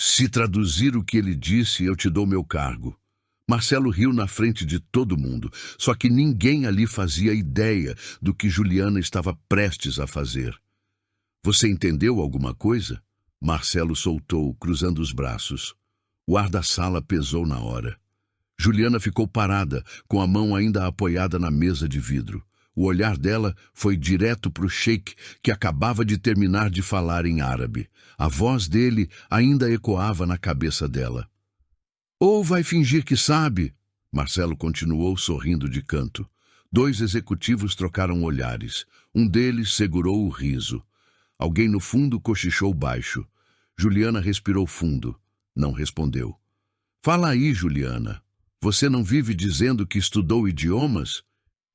Se traduzir o que ele disse, eu te dou meu cargo. Marcelo riu na frente de todo mundo, só que ninguém ali fazia ideia do que Juliana estava prestes a fazer. Você entendeu alguma coisa? Marcelo soltou, cruzando os braços. O ar da sala pesou na hora. Juliana ficou parada, com a mão ainda apoiada na mesa de vidro. O olhar dela foi direto para o sheik, que acabava de terminar de falar em árabe. A voz dele ainda ecoava na cabeça dela. Ou vai fingir que sabe? Marcelo continuou sorrindo de canto. 2 executivos trocaram olhares. Um deles segurou o riso. Alguém no fundo cochichou baixo. Juliana respirou fundo. Não respondeu. Fala aí, Juliana. Você não vive dizendo que estudou idiomas?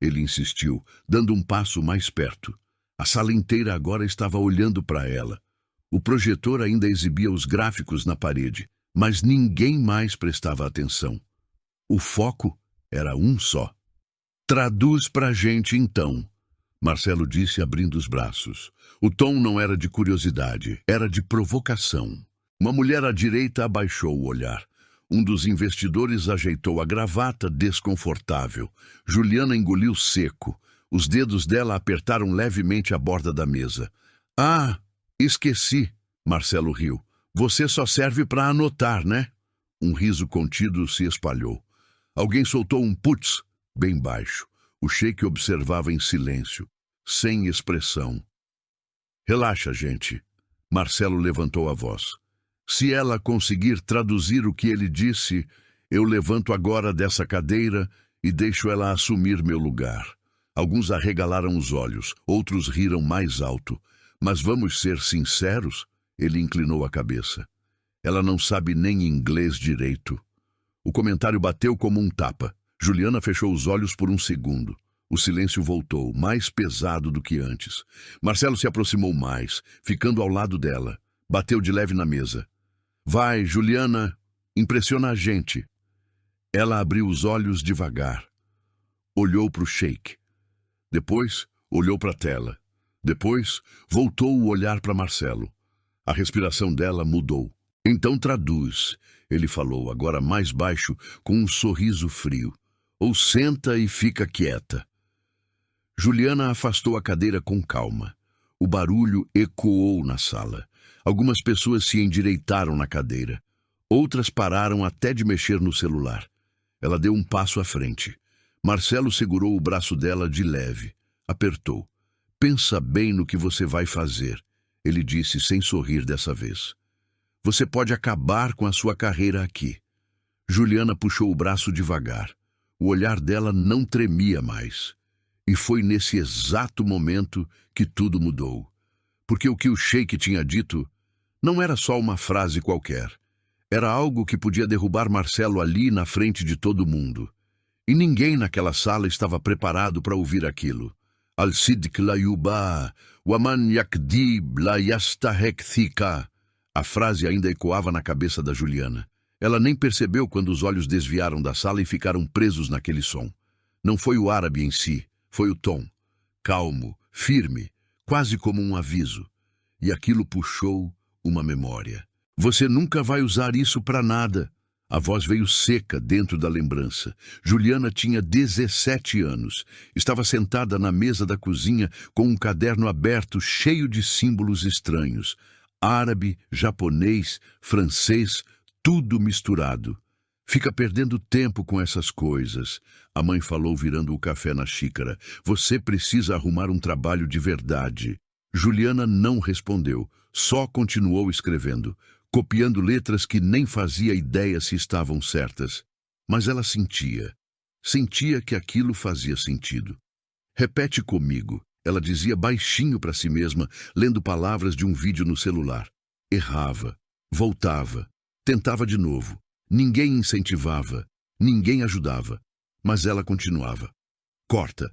Ele insistiu, dando um passo mais perto. A sala inteira agora estava olhando para ela. O projetor ainda exibia os gráficos na parede, mas ninguém mais prestava atenção. O foco era um só. Traduz pra gente, então, Marcelo disse, abrindo os braços. O tom não era de curiosidade, era de provocação. Uma mulher à direita abaixou o olhar. Um dos investidores ajeitou a gravata, desconfortável. Juliana engoliu seco. Os dedos dela apertaram levemente a borda da mesa. Ah, esqueci, Marcelo riu. Você só serve para anotar, né? Um riso contido se espalhou. Alguém soltou um putz, bem baixo. O sheik observava em silêncio, sem expressão. Relaxa, gente. Marcelo levantou a voz. Se ela conseguir traduzir o que ele disse, eu levanto agora dessa cadeira e deixo ela assumir meu lugar. Alguns arregalaram os olhos, outros riram mais alto. Mas vamos ser sinceros? Ele inclinou a cabeça. Ela não sabe nem inglês direito. O comentário bateu como um tapa. Juliana fechou os olhos por um segundo. O silêncio voltou, mais pesado do que antes. Marcelo se aproximou mais, ficando ao lado dela. Bateu de leve na mesa. Vai, Juliana, impressiona a gente. Ela abriu os olhos devagar. Olhou para o sheik. Depois, olhou para a tela. Depois, voltou o olhar para Marcelo. A respiração dela mudou. Então traduz, ele falou, agora mais baixo, com um sorriso frio. Ou senta e fica quieta. Juliana afastou a cadeira com calma. O barulho ecoou na sala. Algumas pessoas se endireitaram na cadeira. Outras pararam até de mexer no celular. Ela deu um passo à frente. Marcelo segurou o braço dela de leve. Apertou. Pensa bem no que você vai fazer, ele disse sem sorrir dessa vez. Você pode acabar com a sua carreira aqui. Juliana puxou o braço devagar. O olhar dela não tremia mais. E foi nesse exato momento que tudo mudou. Porque o que o sheik tinha dito não era só uma frase qualquer. Era algo que podia derrubar Marcelo ali na frente de todo mundo. E ninguém naquela sala estava preparado para ouvir aquilo. Al-Sidq la yuba, waman yakdib la yastahek thika. A frase ainda ecoava na cabeça da Juliana. Ela nem percebeu quando os olhos desviaram da sala e ficaram presos naquele som. Não foi o árabe em si, foi o tom. Calmo, firme, quase como um aviso. E aquilo puxou uma memória. Você nunca vai usar isso para nada. A voz veio seca dentro da lembrança. Juliana tinha 17 anos. Estava sentada na mesa da cozinha com um caderno aberto cheio de símbolos estranhos. Árabe, japonês, francês, tudo misturado. Fica perdendo tempo com essas coisas. A mãe falou virando o café na xícara. Você precisa arrumar um trabalho de verdade. Juliana não respondeu, só continuou escrevendo, copiando letras que nem fazia ideia se estavam certas. Mas ela sentia que aquilo fazia sentido. Repete comigo, ela dizia baixinho para si mesma, lendo palavras de um vídeo no celular. Errava, voltava, tentava de novo. Ninguém incentivava, ninguém ajudava, mas ela continuava. Corta.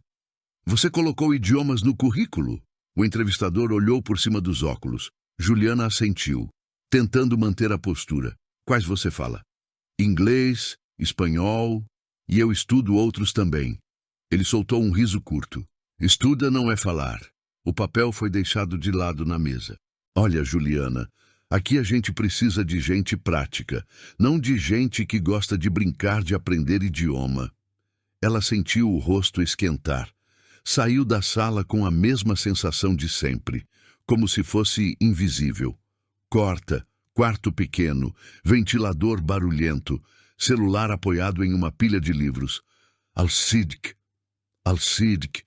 Você colocou idiomas no currículo? O entrevistador olhou por cima dos óculos. Juliana assentiu, tentando manter a postura. Quais você fala? Inglês, espanhol, e eu estudo outros também. Ele soltou um riso curto. Estuda não é falar. O papel foi deixado de lado na mesa. Olha, Juliana, Aqui a gente precisa de gente prática, não de gente que gosta de brincar de aprender idioma. Ela sentiu o rosto esquentar. Saiu da sala com a mesma sensação de sempre, como se fosse invisível. Corta, quarto pequeno, ventilador barulhento, celular apoiado em uma pilha de livros. Alcidic, Alcidic,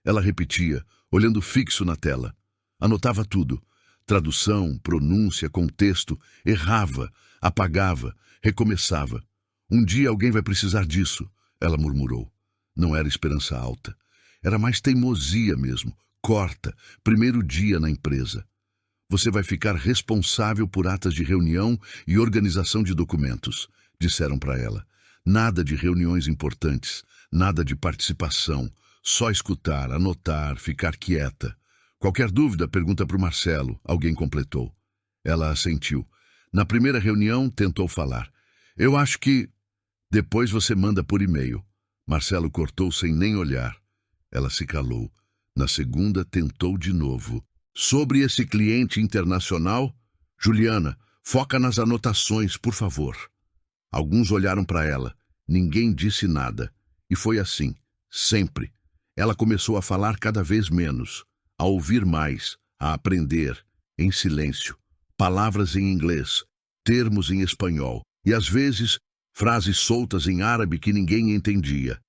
ela repetia, olhando fixo na tela. Anotava tudo. Tradução, pronúncia, contexto, errava, apagava, recomeçava. Um dia alguém vai precisar disso, ela murmurou. Não era esperança alta. Era mais teimosia mesmo. Corta, primeiro dia na empresa. Você vai ficar responsável por atas de reunião e organização de documentos, disseram para ela. Nada de reuniões importantes, nada de participação, só escutar, anotar, ficar quieta. Qualquer dúvida, pergunta para o Marcelo, alguém completou. Ela assentiu. Na primeira reunião, tentou falar. Eu acho que... Depois você manda por e-mail. Marcelo cortou sem nem olhar. Ela se calou. Na segunda, tentou de novo. Sobre esse cliente internacional, Juliana, foca nas anotações, por favor. Alguns olharam para ela. Ninguém disse nada. E foi assim, sempre. Ela começou a falar cada vez menos, a ouvir mais, a aprender, em silêncio. Palavras em inglês, termos em espanhol e, às vezes, frases soltas em árabe que ninguém entendia.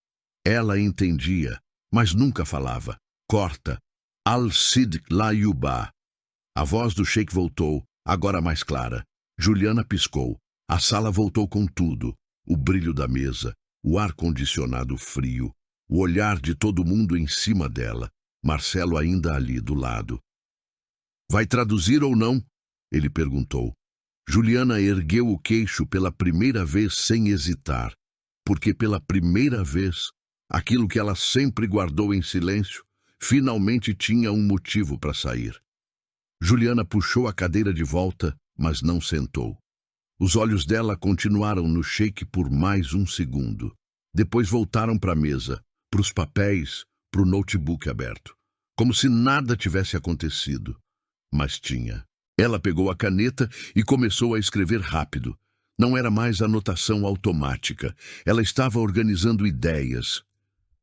Ela entendia, mas nunca falava. Corta. Al-Sidq la Yuba. A voz do sheik voltou, agora mais clara. Juliana piscou. A sala voltou com tudo. O brilho da mesa, o ar-condicionado frio, o olhar de todo mundo em cima dela. Marcelo ainda ali do lado. Vai traduzir ou não? Ele perguntou. Juliana ergueu o queixo pela primeira vez sem hesitar, porque pela primeira vez, aquilo que ela sempre guardou em silêncio, finalmente tinha um motivo para sair. Juliana puxou a cadeira de volta, mas não sentou. Os olhos dela continuaram no sheik por mais um segundo. Depois voltaram para a mesa, para os papéis, para o notebook aberto. Como se nada tivesse acontecido. Mas tinha. Ela pegou a caneta e começou a escrever rápido. Não era mais anotação automática. Ela estava organizando ideias.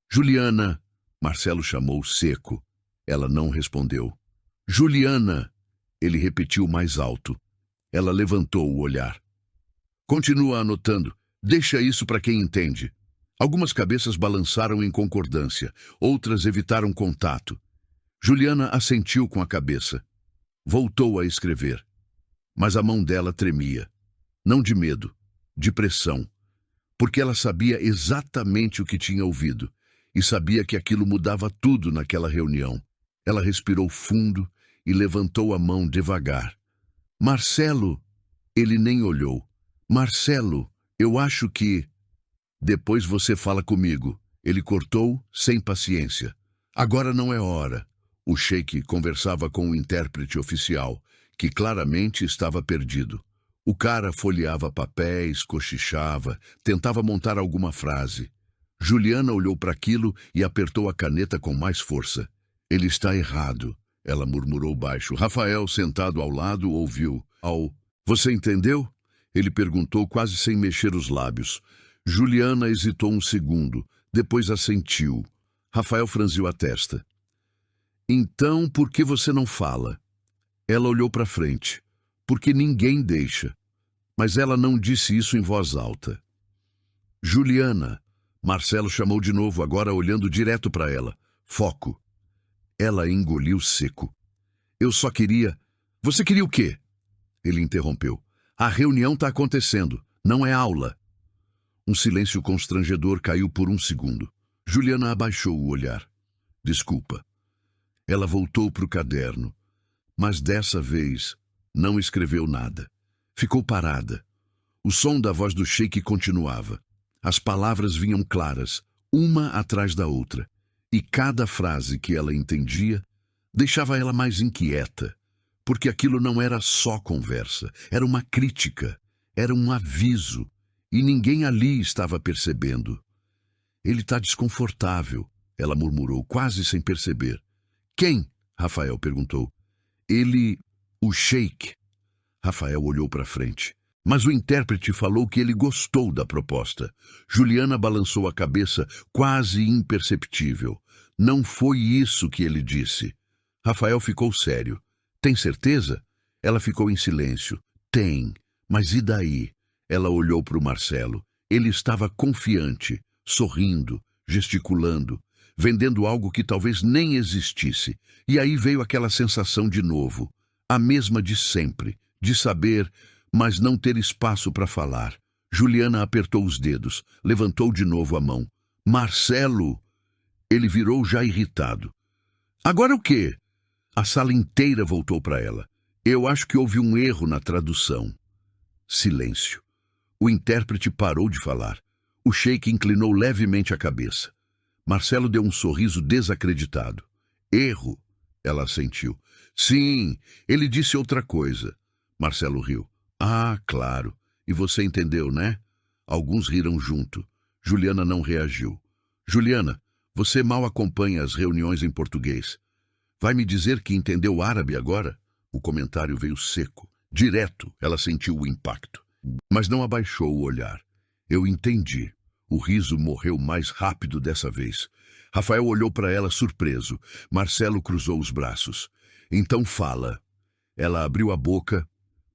Juliana, Marcelo chamou seco. Ela não respondeu. Juliana, ele repetiu mais alto. Ela levantou o olhar. Continua anotando. Deixa isso para quem entende. Algumas cabeças balançaram em concordância. Outras evitaram contato. Juliana assentiu com a cabeça. Voltou a escrever. Mas a mão dela tremia. Não de medo, de pressão. Porque ela sabia exatamente o que tinha ouvido. E sabia que aquilo mudava tudo naquela reunião. Ela respirou fundo e levantou a mão devagar. Marcelo! Ele nem olhou. Marcelo, eu acho que... Depois você fala comigo. Ele cortou, sem paciência. Agora não é hora. O sheik conversava com o intérprete oficial, que claramente estava perdido. O cara folheava papéis, cochichava, tentava montar alguma frase. Juliana olhou para aquilo e apertou a caneta com mais força. Ele está errado, ela murmurou baixo. Rafael, sentado ao lado, ouviu. Você entendeu? Ele perguntou quase sem mexer os lábios. Juliana hesitou um segundo, depois assentiu. Rafael franziu a testa. Então, por que você não fala? Ela olhou para frente. Porque ninguém deixa. Mas ela não disse isso em voz alta. Juliana, Marcelo chamou de novo, agora olhando direto para ela. Foco. Ela engoliu seco. Eu só queria... Você queria o quê? Ele interrompeu. A reunião está acontecendo, não é aula. Um silêncio constrangedor caiu por um segundo. Juliana abaixou o olhar. Desculpa. Ela voltou para o caderno, mas dessa vez não escreveu nada. Ficou parada. O som da voz do sheik continuava. As palavras vinham claras, uma atrás da outra, e cada frase que ela entendia deixava ela mais inquieta, porque aquilo não era só conversa, era uma crítica, era um aviso, e ninguém ali estava percebendo. Ele está desconfortável, ela murmurou, quase sem perceber. Quem? Rafael perguntou. Ele, o sheik. Rafael olhou para frente. Mas o intérprete falou que ele gostou da proposta. Juliana balançou a cabeça, quase imperceptível. Não foi isso que ele disse. Rafael ficou sério. Tem certeza? Ela ficou em silêncio. Tem. Mas e daí? Ela olhou para o Marcelo. Ele estava confiante, sorrindo, gesticulando, vendendo algo que talvez nem existisse. E aí veio aquela sensação de novo. A mesma de sempre, de saber, mas não ter espaço para falar. Juliana apertou os dedos, levantou de novo a mão. Marcelo! Ele virou já irritado. Agora o quê? A sala inteira voltou para ela. Eu acho que houve um erro na tradução. Silêncio. O intérprete parou de falar. O sheik inclinou levemente a cabeça. Marcelo deu um sorriso desacreditado. Erro? Ela assentiu. Sim, ele disse outra coisa. Marcelo riu. Ah, claro. E você entendeu, né? Alguns riram junto. Juliana não reagiu. Juliana, você mal acompanha as reuniões em português. Vai me dizer que entendeu árabe agora? O comentário veio seco. Direto, ela sentiu o impacto. Mas não abaixou o olhar. Eu entendi. O riso morreu mais rápido dessa vez. Rafael olhou para ela surpreso. Marcelo cruzou os braços. Então fala. Ela abriu a boca,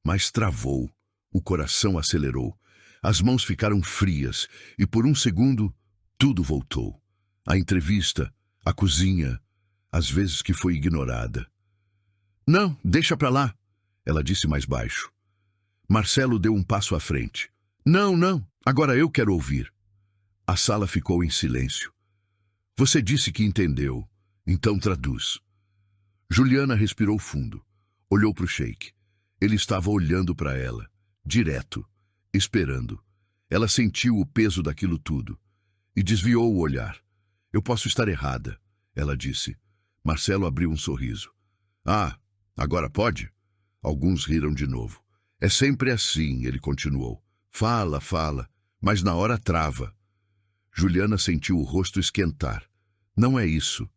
mas travou. O coração acelerou. As mãos ficaram frias e por um segundo tudo voltou. A entrevista, a cozinha, as vezes que foi ignorada. Não, deixa pra lá, ela disse mais baixo. Marcelo deu um passo à frente. Não, não, agora eu quero ouvir. A sala ficou em silêncio. Você disse que entendeu, então traduz. Juliana respirou fundo. Olhou para o sheik. Ele estava olhando para ela, direto, esperando. Ela sentiu o peso daquilo tudo e desviou o olhar. Eu posso estar errada, ela disse. Marcelo abriu um sorriso. Ah, agora pode? Alguns riram de novo. É sempre assim, ele continuou. Fala, fala, mas na hora trava. Juliana sentiu o rosto esquentar. Não é isso.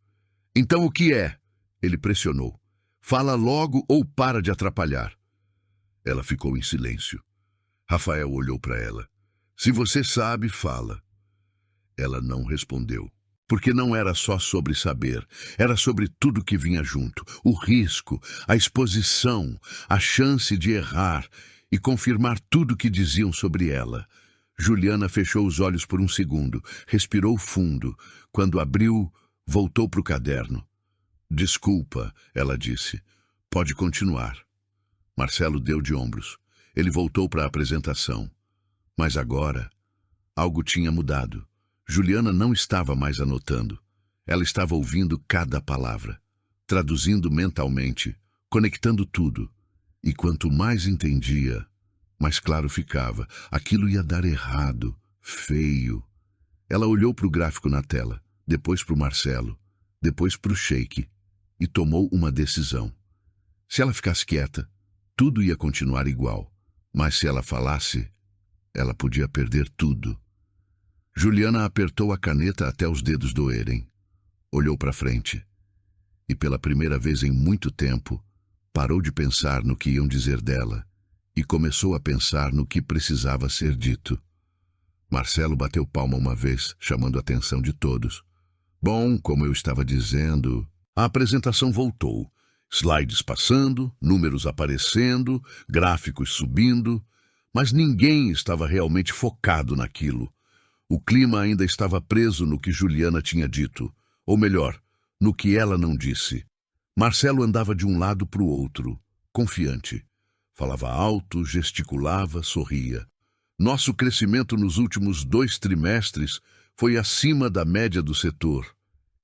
Então o que é? Ele pressionou. Fala logo ou para de atrapalhar. Ela ficou em silêncio. Rafael olhou para ela. Se você sabe, fala. Ela não respondeu. Porque não era só sobre saber, era sobre tudo que vinha junto. O risco, a exposição, a chance de errar e confirmar tudo que diziam sobre ela. Juliana fechou os olhos por um segundo, respirou fundo. Quando abriu, voltou para o caderno. Desculpa, ela disse. Pode continuar. Marcelo deu de ombros. Ele voltou para a apresentação. Mas agora, algo tinha mudado. Juliana não estava mais anotando. Ela estava ouvindo cada palavra, traduzindo mentalmente, conectando tudo. E quanto mais entendia, mais claro ficava. Aquilo ia dar errado, feio. Ela olhou para o gráfico na tela, depois para o Marcelo, depois para o sheik, e tomou uma decisão. Se ela ficasse quieta, tudo ia continuar igual. Mas se ela falasse, ela podia perder tudo. Juliana apertou a caneta até os dedos doerem. Olhou para frente. E pela primeira vez em muito tempo, parou de pensar no que iam dizer dela e começou a pensar no que precisava ser dito. Marcelo bateu palma uma vez, chamando a atenção de todos. Bom, como eu estava dizendo, a apresentação voltou. Slides passando, números aparecendo, gráficos subindo, mas ninguém estava realmente focado naquilo. O clima ainda estava preso no que Juliana tinha dito, ou melhor, no que ela não disse. Marcelo andava de um lado para o outro, confiante. Falava alto, gesticulava, sorria. Nosso crescimento nos últimos 2 trimestres foi acima da média do setor.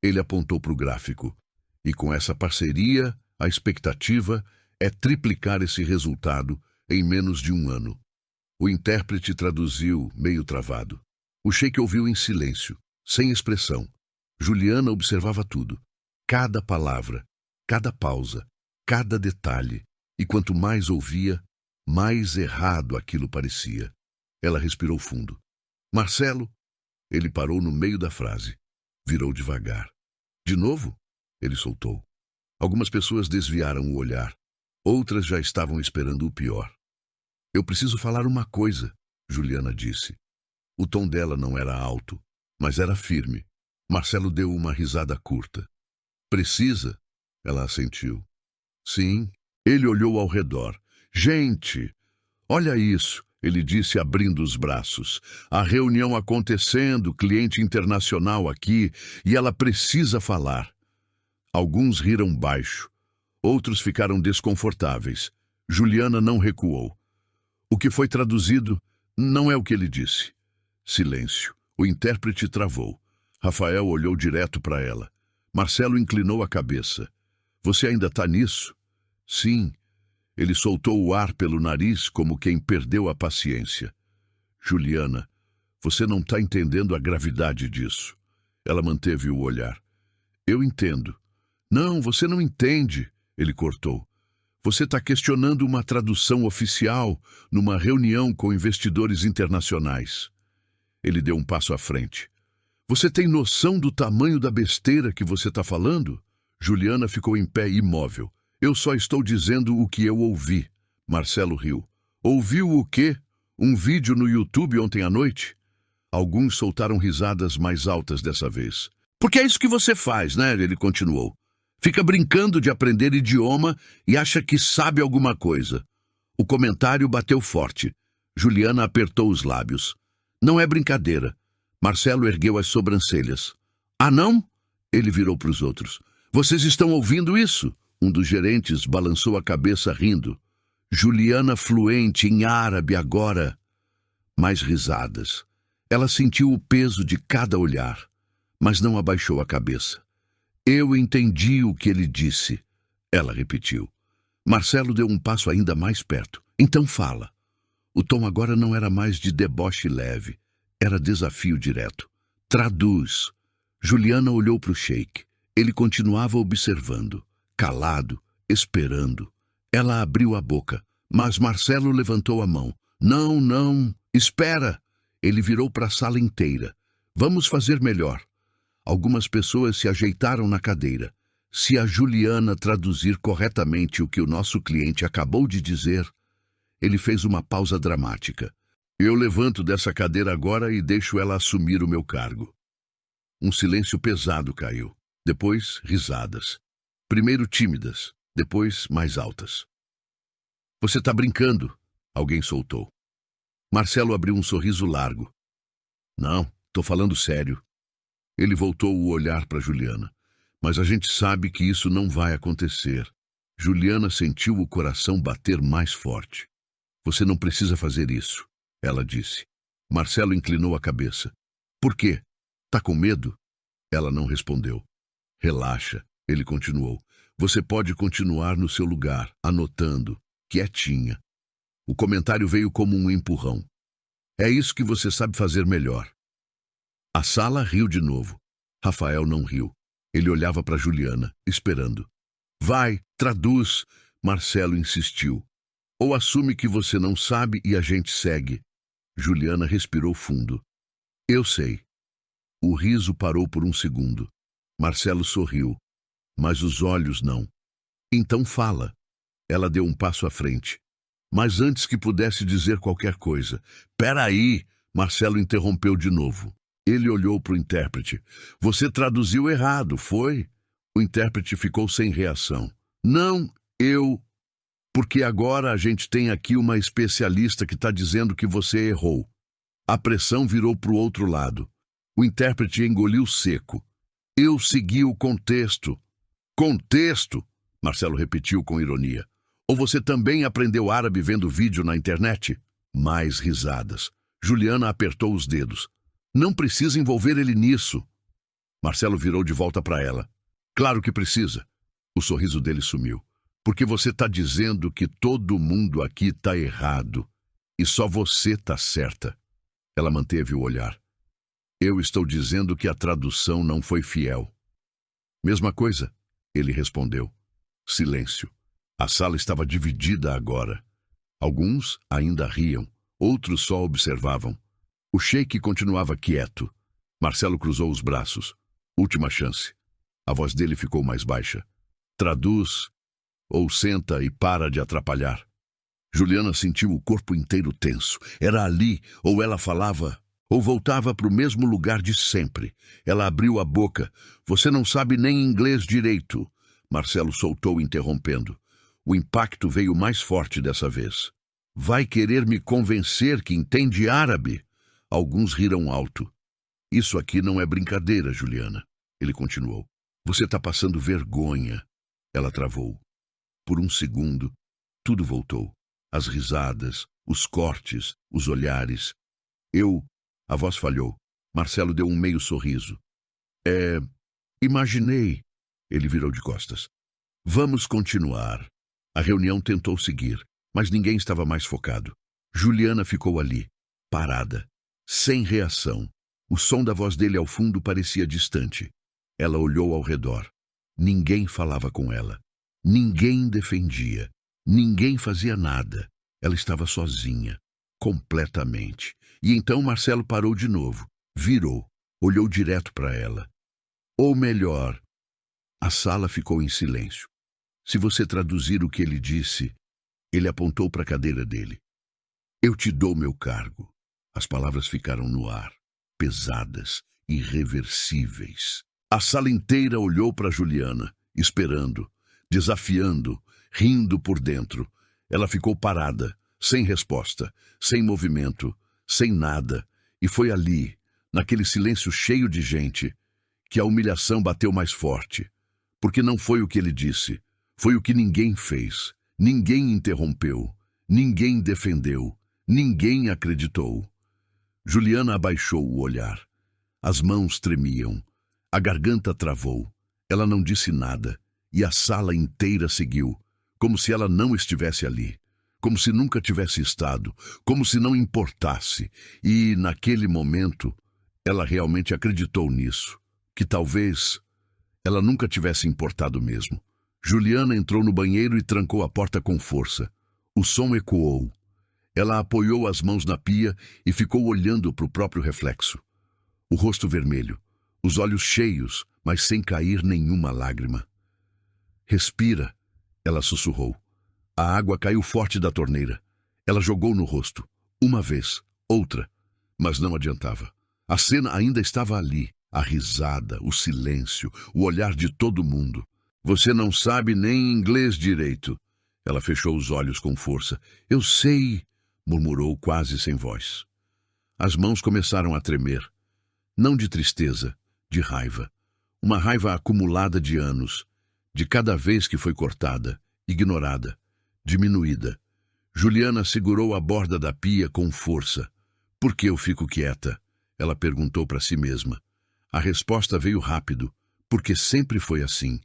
Ele apontou para o gráfico. E com essa parceria, a expectativa é triplicar esse resultado em menos de 1 ano. O intérprete traduziu, meio travado. O sheik ouviu em silêncio, sem expressão. Juliana observava tudo. Cada palavra, cada pausa, cada detalhe. E quanto mais ouvia, mais errado aquilo parecia. Ela respirou fundo. Marcelo? Ele parou no meio da frase. Virou devagar. De novo? Ele soltou. Algumas pessoas desviaram o olhar. Outras já estavam esperando o pior. Eu preciso falar uma coisa, Juliana disse. O tom dela não era alto, mas era firme. Marcelo deu uma risada curta. Precisa? Ela assentiu. Sim. Ele olhou ao redor. Gente, olha isso, ele disse abrindo os braços. A reunião acontecendo, cliente internacional aqui, e ela precisa falar. Alguns riram baixo. Outros ficaram desconfortáveis. Juliana não recuou. O que foi traduzido não é o que ele disse. Silêncio. O intérprete travou. Rafael olhou direto para ela. Marcelo inclinou a cabeça. Você ainda está nisso? Sim. Ele soltou o ar pelo nariz como quem perdeu a paciência. Juliana, você não está entendendo a gravidade disso. Ela manteve o olhar. Eu entendo. Não, você não entende, ele cortou. Você está questionando uma tradução oficial numa reunião com investidores internacionais. Ele deu um passo à frente. Você tem noção do tamanho da besteira que você está falando? Juliana ficou em pé imóvel. Eu só estou dizendo o que eu ouvi. Marcelo riu. Ouviu o quê? Um vídeo no YouTube ontem à noite? Alguns soltaram risadas mais altas dessa vez. Porque é isso que você faz, né? Ele continuou. Fica brincando de aprender idioma e acha que sabe alguma coisa. O comentário bateu forte. Juliana apertou os lábios. Não é brincadeira. Marcelo ergueu as sobrancelhas. Ah, não? Ele virou para os outros. Vocês estão ouvindo isso? Um dos gerentes balançou a cabeça rindo. Juliana fluente em árabe agora. Mais risadas. Ela sentiu o peso de cada olhar, mas não abaixou a cabeça. Eu entendi o que ele disse. Ela repetiu. Marcelo deu um passo ainda mais perto. Então fala. O tom agora não era mais de deboche leve. Era desafio direto. Traduz. Juliana olhou para o sheik. Ele continuava observando, calado, esperando. Ela abriu a boca, mas Marcelo levantou a mão. Não, não, espera. Ele virou para a sala inteira. Vamos fazer melhor. Algumas pessoas se ajeitaram na cadeira. Se a Juliana traduzir corretamente o que o nosso cliente acabou de dizer, ele fez uma pausa dramática. Eu levanto dessa cadeira agora e deixo ela assumir o meu cargo. Um silêncio pesado caiu. Depois, risadas. Primeiro tímidas, depois mais altas. Você está brincando? Alguém soltou. Marcelo abriu um sorriso largo. Não, estou falando sério. Ele voltou o olhar para Juliana. Mas a gente sabe que isso não vai acontecer. Juliana sentiu o coração bater mais forte. Você não precisa fazer isso, ela disse. Marcelo inclinou a cabeça. Por quê? Tá com medo? Ela não respondeu. Relaxa, ele continuou. Você pode continuar no seu lugar, anotando, quietinha. O comentário veio como um empurrão. É isso que você sabe fazer melhor. A sala riu de novo. Rafael não riu. Ele olhava para Juliana, esperando. Vai, traduz, Marcelo insistiu. Ou assume que você não sabe e a gente segue. Juliana respirou fundo. Eu sei. O riso parou por um segundo. Marcelo sorriu, mas os olhos não. Então fala. Ela deu um passo à frente. Mas antes que pudesse dizer qualquer coisa. Peraí, Marcelo interrompeu de novo. Ele olhou para o intérprete. Você traduziu errado, foi? O intérprete ficou sem reação. Não, eu... Porque agora a gente tem aqui uma especialista que está dizendo que você errou. A pressão virou para o outro lado. O intérprete engoliu seco. Eu segui o contexto. Contexto? Marcelo repetiu com ironia. Ou você também aprendeu árabe vendo vídeo na internet? Mais risadas. Juliana apertou os dedos. Não precisa envolver ele nisso. Marcelo virou de volta para ela. Claro que precisa. O sorriso dele sumiu. Porque você está dizendo que todo mundo aqui está errado. E só você está certa. Ela manteve o olhar. Eu estou dizendo que a tradução não foi fiel. Mesma coisa, ele respondeu. Silêncio. A sala estava dividida agora. Alguns ainda riam, outros só observavam. O sheik continuava quieto. Marcelo cruzou os braços. Última chance. A voz dele ficou mais baixa. Traduz, ou senta e para de atrapalhar. Juliana sentiu o corpo inteiro tenso. Era ali, ou ela falava, ou voltava para o mesmo lugar de sempre. Ela abriu a boca. Você não sabe nem inglês direito. Marcelo soltou, interrompendo. O impacto veio mais forte dessa vez. Vai querer me convencer que entende árabe? Alguns riram alto. Isso aqui não é brincadeira, Juliana. Ele continuou. Você está passando vergonha. Ela travou. Por um segundo, tudo voltou. As risadas, os cortes, os olhares. A voz falhou. Marcelo deu um meio sorriso. Imaginei. Ele virou de costas. Vamos continuar. A reunião tentou seguir, mas ninguém estava mais focado. Juliana ficou ali, parada, sem reação. O som da voz dele ao fundo parecia distante. Ela olhou ao redor. Ninguém falava com ela. Ninguém defendia. Ninguém fazia nada. Ela estava sozinha, completamente. E então Marcelo parou de novo, virou, olhou direto para ela. Ou melhor, a sala ficou em silêncio. Se você traduzir o que ele disse, ele apontou para a cadeira dele. Eu te dou meu cargo. As palavras ficaram no ar, pesadas, irreversíveis. A sala inteira olhou para Juliana, esperando, desafiando, rindo por dentro. Ela ficou parada, sem resposta, sem movimento, sem nada. E foi ali, naquele silêncio cheio de gente, que a humilhação bateu mais forte. Porque não foi o que ele disse, foi o que ninguém fez. Ninguém interrompeu, ninguém defendeu, ninguém acreditou. Juliana abaixou o olhar. As mãos tremiam, a garganta travou. Ela não disse nada, e a sala inteira seguiu, como se ela não estivesse ali, como se nunca tivesse estado, como se não importasse. E, naquele momento, ela realmente acreditou nisso, que talvez ela nunca tivesse importado mesmo. Juliana entrou no banheiro e trancou a porta com força. O som ecoou. Ela apoiou as mãos na pia e ficou olhando para o próprio reflexo. O rosto vermelho, os olhos cheios, mas sem cair nenhuma lágrima. Respira, ela sussurrou. A água caiu forte da torneira. Ela jogou no rosto. Uma vez, outra. Mas não adiantava. A cena ainda estava ali. A risada, o silêncio, o olhar de todo mundo. Você não sabe nem inglês direito. Ela fechou os olhos com força. Eu sei, murmurou quase sem voz. As mãos começaram a tremer. Não de tristeza, de raiva. Uma raiva acumulada de anos, de cada vez que foi cortada, ignorada, diminuída. Juliana segurou a borda da pia com força. Por que eu fico quieta? Ela perguntou para si mesma. A resposta veio rápido, porque sempre foi assim.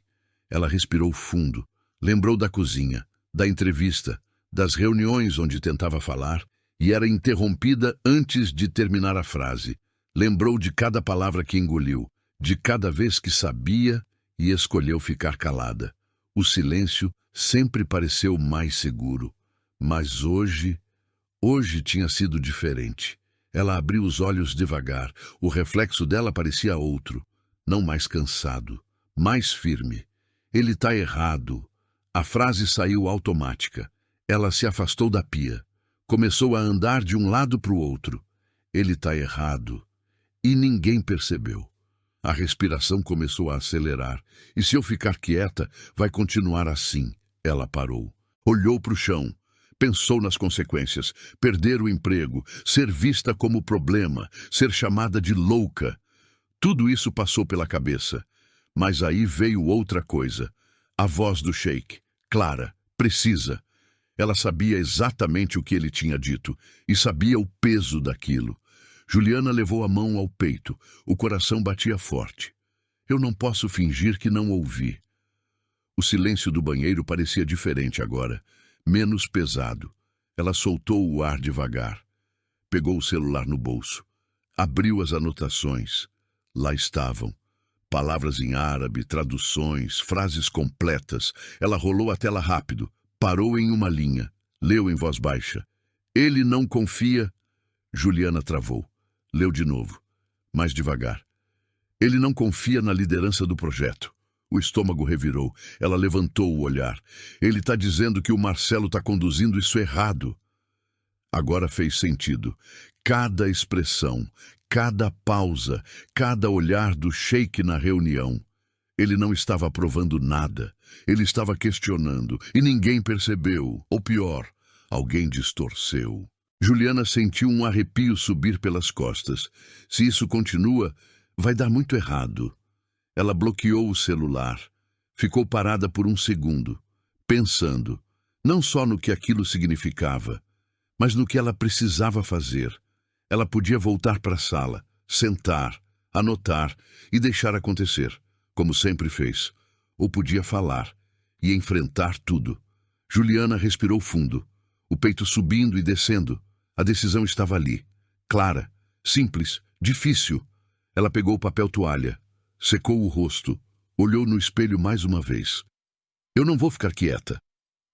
Ela respirou fundo, lembrou da cozinha, da entrevista, das reuniões onde tentava falar e era interrompida antes de terminar a frase. Lembrou de cada palavra que engoliu, de cada vez que sabia e escolheu ficar calada. O silêncio sempre pareceu mais seguro, mas hoje tinha sido diferente. Ela abriu os olhos devagar. O reflexo dela parecia outro, não mais cansado, mais firme. Ele está errado. A frase saiu automática. Ela se afastou da pia. Começou a andar de um lado para o outro. Ele está errado. E ninguém percebeu. A respiração começou a acelerar. E se eu ficar quieta, vai continuar assim. Ela parou. Olhou para o chão. Pensou nas consequências. Perder o emprego, ser vista como problema, ser chamada de louca. Tudo isso passou pela cabeça. Mas aí veio outra coisa. A voz do Sheik, clara, precisa. Ela sabia exatamente o que ele tinha dito e sabia o peso daquilo. Juliana levou a mão ao peito. O coração batia forte. Eu não posso fingir que não ouvi. O silêncio do banheiro parecia diferente agora, menos pesado. Ela soltou o ar devagar. Pegou o celular no bolso. Abriu as anotações. Lá estavam. Palavras em árabe, traduções, frases completas. Ela rolou a tela rápido. Parou em uma linha. Leu em voz baixa. Ele não confia... Juliana travou. Leu de novo. Mais devagar. Ele não confia na liderança do projeto. O estômago revirou. Ela levantou o olhar. Ele está dizendo que o Marcelo está conduzindo isso errado. Agora fez sentido. Cada expressão, cada pausa, cada olhar do Sheik na reunião. Ele não estava aprovando nada. Ele estava questionando. E ninguém percebeu. Ou pior, alguém distorceu. Juliana sentiu um arrepio subir pelas costas. Se isso continua, vai dar muito errado. Ela bloqueou o celular. Ficou parada por um segundo, pensando, não só no que aquilo significava, mas no que ela precisava fazer. Ela podia voltar para a sala, sentar, anotar e deixar acontecer, como sempre fez. Ou podia falar e enfrentar tudo. Juliana respirou fundo, o peito subindo e descendo. A decisão estava ali, clara, simples, difícil. Ela pegou o papel toalha, secou o rosto, olhou no espelho mais uma vez. Eu não vou ficar quieta.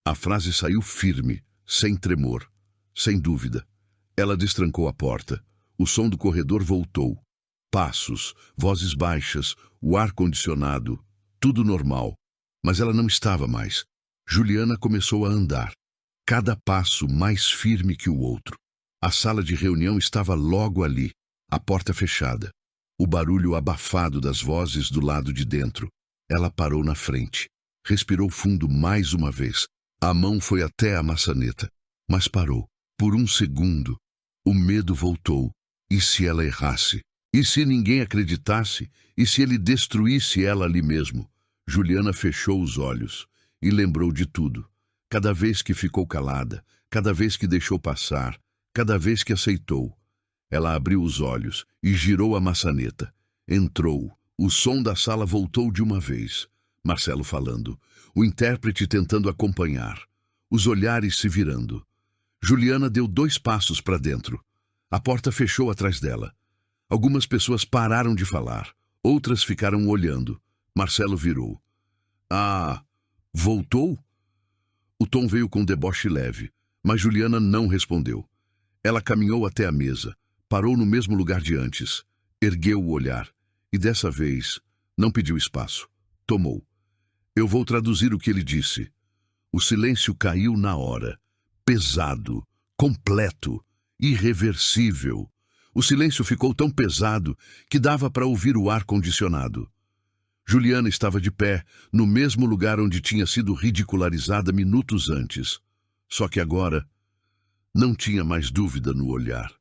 A frase saiu firme, sem tremor, sem dúvida. Ela destrancou a porta. O som do corredor voltou. Passos, vozes baixas, o ar-condicionado, tudo normal. Mas ela não estava mais. Juliana começou a andar, cada passo mais firme que o outro. A sala de reunião estava logo ali, a porta fechada. O barulho abafado das vozes do lado de dentro. Ela parou na frente. Respirou fundo mais uma vez. A mão foi até a maçaneta, mas parou. Por um segundo, o medo voltou. E se ela errasse? E se ninguém acreditasse? E se ele destruísse ela ali mesmo? Juliana fechou os olhos e lembrou de tudo. Cada vez que ficou calada, cada vez que deixou passar, cada vez que aceitou. Ela abriu os olhos e girou a maçaneta. Entrou. O som da sala voltou de uma vez. Marcelo falando. O intérprete tentando acompanhar. Os olhares se virando. Juliana deu 2 passos para dentro. A porta fechou atrás dela. Algumas pessoas pararam de falar. Outras ficaram olhando. Marcelo virou. Ah, voltou? O tom veio com deboche leve, mas Juliana não respondeu. Ela caminhou até a mesa, parou no mesmo lugar de antes, ergueu o olhar e dessa vez não pediu espaço. Tomou. Eu vou traduzir o que ele disse. O silêncio caiu na hora, pesado, completo, irreversível. O silêncio ficou tão pesado que dava para ouvir o ar-condicionado. Juliana estava de pé, no mesmo lugar onde tinha sido ridicularizada minutos antes. Só que agora não tinha mais dúvida no olhar.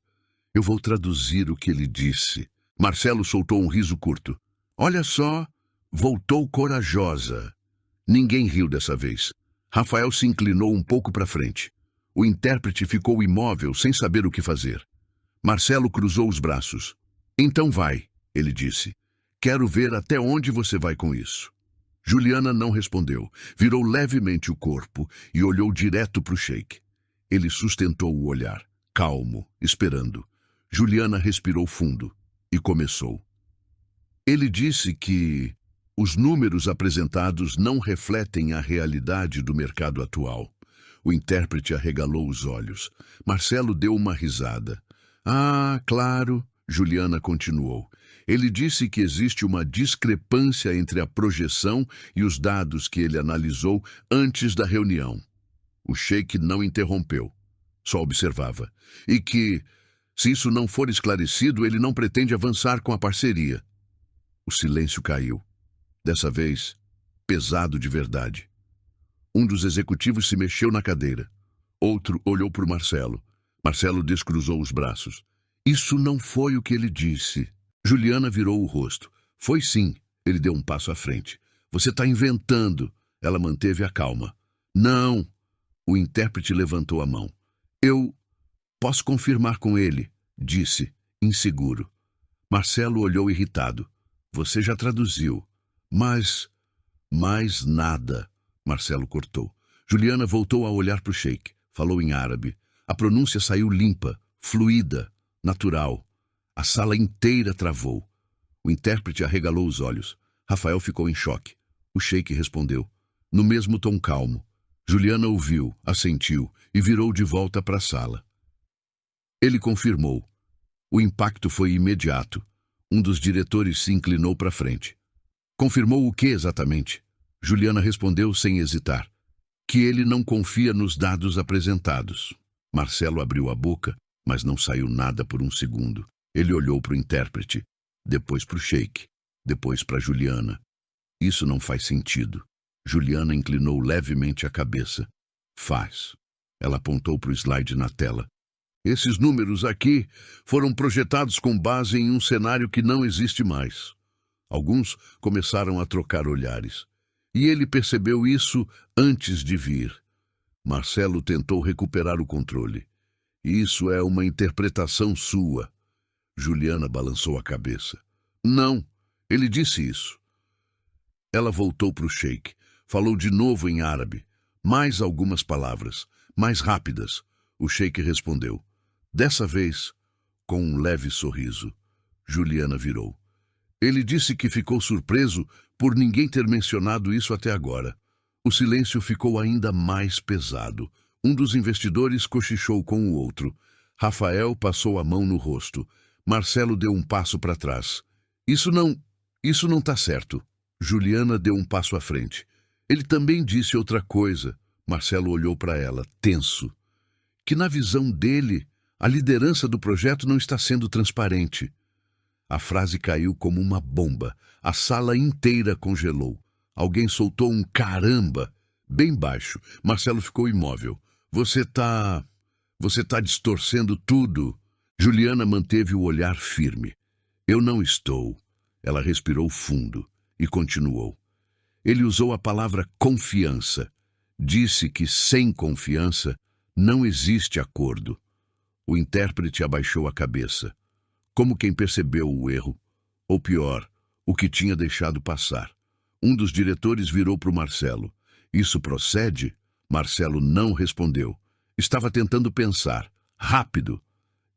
Eu vou traduzir o que ele disse. Marcelo soltou um riso curto. Olha só, voltou corajosa. Ninguém riu dessa vez. Rafael se inclinou um pouco para frente. O intérprete ficou imóvel, sem saber o que fazer. Marcelo cruzou os braços. Então vai, ele disse. Quero ver até onde você vai com isso. Juliana não respondeu. Virou levemente o corpo e olhou direto para o Sheik. Ele sustentou o olhar, calmo, esperando. Juliana respirou fundo e começou. Ele disse que os números apresentados não refletem a realidade do mercado atual. O intérprete arregalou os olhos. Marcelo deu uma risada. Ah, claro, Juliana continuou. Ele disse que existe uma discrepância entre a projeção e os dados que ele analisou antes da reunião. O Sheik não interrompeu, só observava. E que, se isso não for esclarecido, ele não pretende avançar com a parceria. O silêncio caiu. Dessa vez, pesado de verdade. Um dos executivos se mexeu na cadeira. Outro olhou para o Marcelo. Marcelo descruzou os braços. Isso não foi o que ele disse. Juliana virou o rosto. Foi sim. Ele deu um passo à frente. Você está inventando. Ela manteve a calma. Não. O intérprete levantou a mão. Eu posso confirmar com ele, disse, inseguro. Marcelo olhou irritado. Você já traduziu. Mas nada. Marcelo cortou. Juliana voltou a olhar para o Sheik. Falou em árabe. A pronúncia saiu limpa, fluida, natural. A sala inteira travou. O intérprete arregalou os olhos. Rafael ficou em choque. O Sheik respondeu, no mesmo tom calmo. Juliana ouviu, assentiu e virou de volta para a sala. Ele confirmou. O impacto foi imediato. Um dos diretores se inclinou para frente. Confirmou o que exatamente? Juliana respondeu sem hesitar. Que ele não confia nos dados apresentados. Marcelo abriu a boca, mas não saiu nada por um segundo. Ele olhou para o intérprete, depois para o Sheik, depois para Juliana. Isso não faz sentido. Juliana inclinou levemente a cabeça. Faz. Ela apontou para o slide na tela. Esses números aqui foram projetados com base em um cenário que não existe mais. Alguns começaram a trocar olhares. E ele percebeu isso antes de vir. Marcelo tentou recuperar o controle. Isso é uma interpretação sua. Juliana balançou a cabeça. Não, ele disse isso. Ela voltou para o Sheik. Falou de novo em árabe. Mais algumas palavras, mais rápidas. O Sheik respondeu. Dessa vez, com um leve sorriso. Juliana virou. Ele disse que ficou surpreso por ninguém ter mencionado isso até agora. O silêncio ficou ainda mais pesado. Um dos investidores cochichou com o outro. Rafael passou a mão no rosto. Marcelo deu um passo para trás. Isso não tá certo. Juliana deu um passo à frente. Ele também disse outra coisa. Marcelo olhou para ela, tenso. Que na visão dele, a liderança do projeto não está sendo transparente. A frase caiu como uma bomba. A sala inteira congelou. Alguém soltou um caramba, bem baixo. Marcelo ficou imóvel. Você tá distorcendo tudo. Juliana manteve o olhar firme. Eu não estou. Ela respirou fundo e continuou. Ele usou a palavra confiança. Disse que sem confiança não existe acordo. O intérprete abaixou a cabeça, como quem percebeu o erro, ou pior, o que tinha deixado passar. Um dos diretores virou para o Marcelo. Isso procede? Marcelo não respondeu. Estava tentando pensar. Rápido.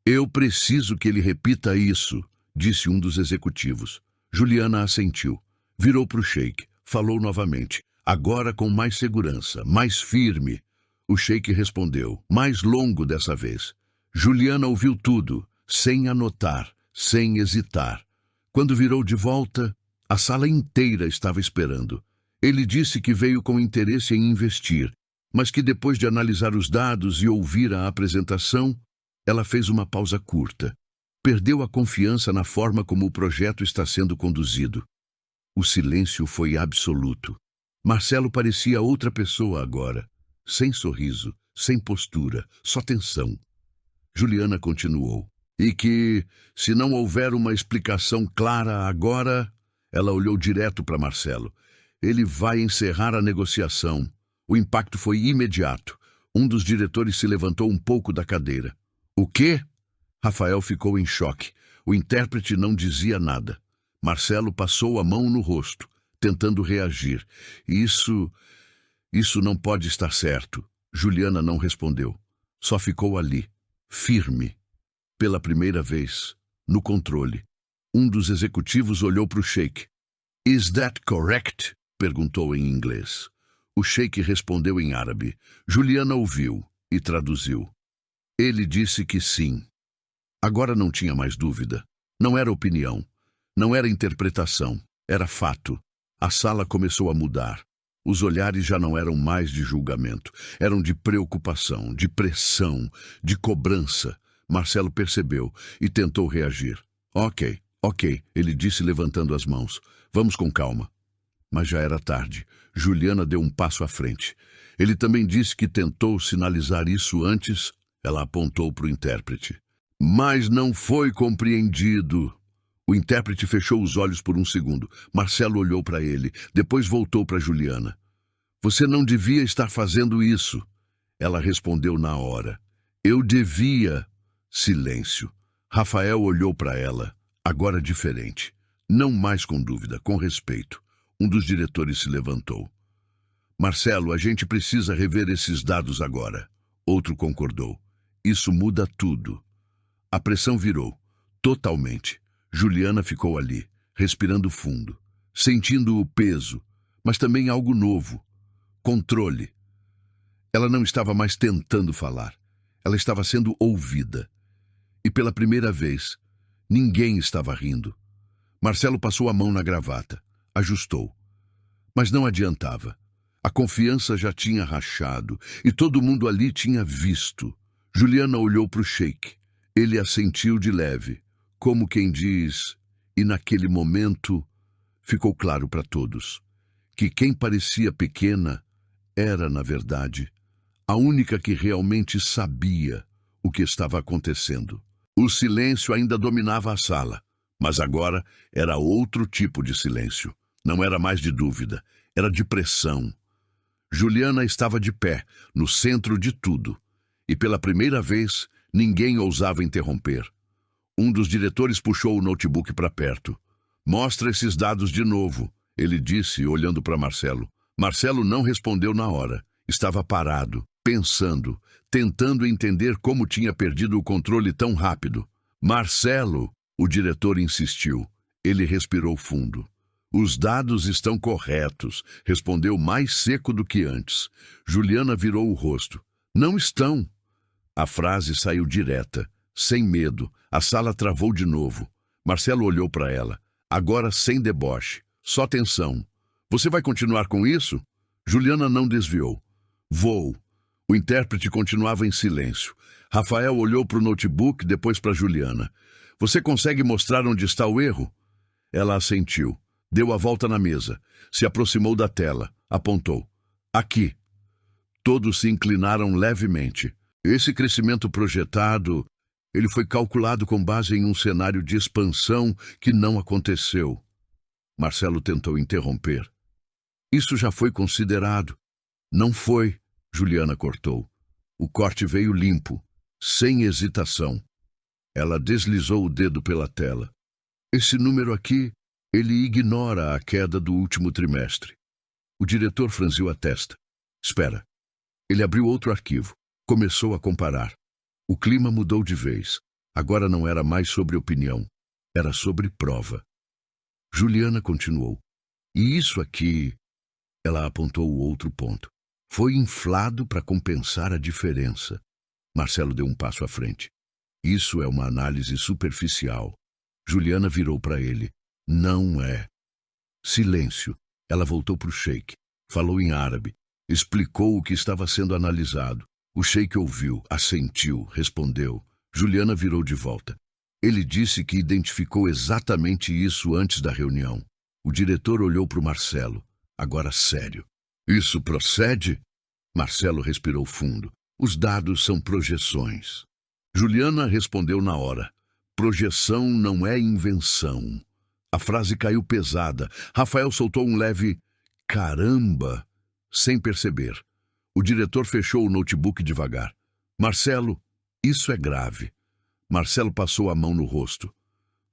Eu preciso que ele repita isso, disse um dos executivos. Juliana assentiu. Virou para o Sheik. Falou novamente. Agora com mais segurança, mais firme. O Sheik respondeu, mais longo dessa vez. Juliana ouviu tudo, sem anotar, sem hesitar. Quando virou de volta, a sala inteira estava esperando. Ele disse que veio com interesse em investir, mas que depois de analisar os dados e ouvir a apresentação, ela fez uma pausa curta. Perdeu a confiança na forma como o projeto está sendo conduzido. O silêncio foi absoluto. Marcelo parecia outra pessoa agora, sem sorriso, sem postura, só tensão. Juliana continuou. E que, se não houver uma explicação clara agora, ela olhou direto para Marcelo. Ele vai encerrar a negociação. O impacto foi imediato. Um dos diretores se levantou um pouco da cadeira. O quê? Rafael ficou em choque. O intérprete não dizia nada. Marcelo passou a mão no rosto, tentando reagir. Isso não pode estar certo. Juliana não respondeu. Só ficou ali, firme. Pela primeira vez, no controle. Um dos executivos olhou para o Sheik. Is that correct? Perguntou em inglês. O Sheik respondeu em árabe. Juliana ouviu e traduziu. Ele disse que sim. Agora não tinha mais dúvida. Não era opinião. Não era interpretação. Era fato. A sala começou a mudar. Os olhares já não eram mais de julgamento. Eram de preocupação, de pressão, de cobrança. Marcelo percebeu e tentou reagir. Ok, ele disse levantando as mãos. Vamos com calma. Mas já era tarde. Juliana deu um passo à frente. Ele também disse que tentou sinalizar isso antes. Ela apontou para o intérprete. Mas não foi compreendido. O intérprete fechou os olhos por um segundo. Marcelo olhou para ele, depois voltou para Juliana. Você não devia estar fazendo isso. Ela respondeu na hora. Eu devia. Silêncio. Rafael olhou para ela, agora diferente. Não mais com dúvida, com respeito. Um dos diretores se levantou. Marcelo, a gente precisa rever esses dados agora. Outro concordou. Isso muda tudo. A pressão virou, totalmente. Juliana ficou ali, respirando fundo, sentindo o peso, mas também algo novo. Controle. Ela não estava mais tentando falar. Ela estava sendo ouvida. E pela primeira vez, ninguém estava rindo. Marcelo passou a mão na gravata. Ajustou. Mas não adiantava. A confiança já tinha rachado e todo mundo ali tinha visto. Juliana olhou para o Sheik. Ele assentiu de leve, como quem diz, e naquele momento ficou claro para todos que quem parecia pequena era, na verdade, a única que realmente sabia o que estava acontecendo. O silêncio ainda dominava a sala, mas agora era outro tipo de silêncio. Não era mais de dúvida, era de pressão. Juliana estava de pé, no centro de tudo, e pela primeira vez ninguém ousava interromper. Um dos diretores puxou o notebook para perto. "Mostra esses dados de novo", ele disse, olhando para Marcelo. Marcelo não respondeu na hora. Estava parado, pensando, tentando entender como tinha perdido o controle tão rápido. "Marcelo", o diretor insistiu. Ele respirou fundo. "Os dados estão corretos", respondeu mais seco do que antes. Juliana virou o rosto. "Não estão." A frase saiu direta, sem medo. A sala travou de novo. Marcelo olhou para ela, agora sem deboche, só tensão. "Você vai continuar com isso?" Juliana não desviou. "Vou." O intérprete continuava em silêncio. Rafael olhou para o notebook, depois para Juliana. "Você consegue mostrar onde está o erro?" Ela assentiu. Deu a volta na mesa. Se aproximou da tela. Apontou. "Aqui." Todos se inclinaram levemente. Esse crescimento projetado, ele foi calculado com base em um cenário de expansão que não aconteceu. Marcelo tentou interromper. "Isso já foi considerado." "Não foi", Juliana cortou. O corte veio limpo, sem hesitação. Ela deslizou o dedo pela tela. "Esse número aqui, ele ignora a queda do último trimestre." O diretor franziu a testa. "Espera." Ele abriu outro arquivo. Começou a comparar. O clima mudou de vez. Agora não era mais sobre opinião. Era sobre prova. Juliana continuou. "E isso aqui..." Ela apontou o outro ponto. "Foi inflado para compensar a diferença." Marcelo deu um passo à frente. "Isso é uma análise superficial." Juliana virou para ele. "Não é." Silêncio. Ela voltou para o Sheik. Falou em árabe. Explicou o que estava sendo analisado. O Sheik ouviu, assentiu, respondeu. Juliana virou de volta. "Ele disse que identificou exatamente isso antes da reunião." O diretor olhou para o Marcelo, agora sério. "Isso procede?" Marcelo respirou fundo. "Os dados são projeções." Juliana respondeu na hora. "Projeção não é invenção." A frase caiu pesada. Rafael soltou um leve "caramba", sem perceber. O diretor fechou o notebook devagar. "Marcelo, isso é grave." Marcelo passou a mão no rosto.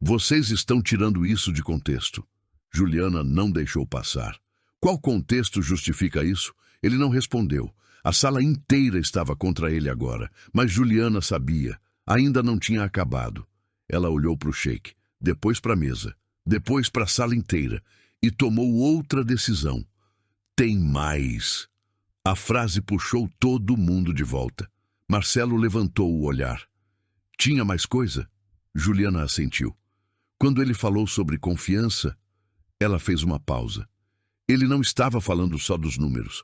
"Vocês estão tirando isso de contexto." Juliana não deixou passar. "Qual contexto justifica isso?" Ele não respondeu. A sala inteira estava contra ele agora, mas Juliana sabia. Ainda não tinha acabado. Ela olhou para o Sheik, depois para a mesa, depois para a sala inteira, e tomou outra decisão. "Tem mais." A frase puxou todo mundo de volta. Marcelo levantou o olhar. "Tinha mais coisa?" Juliana assentiu. Quando ele falou sobre confiança, ela fez uma pausa. Ele não estava falando só dos números.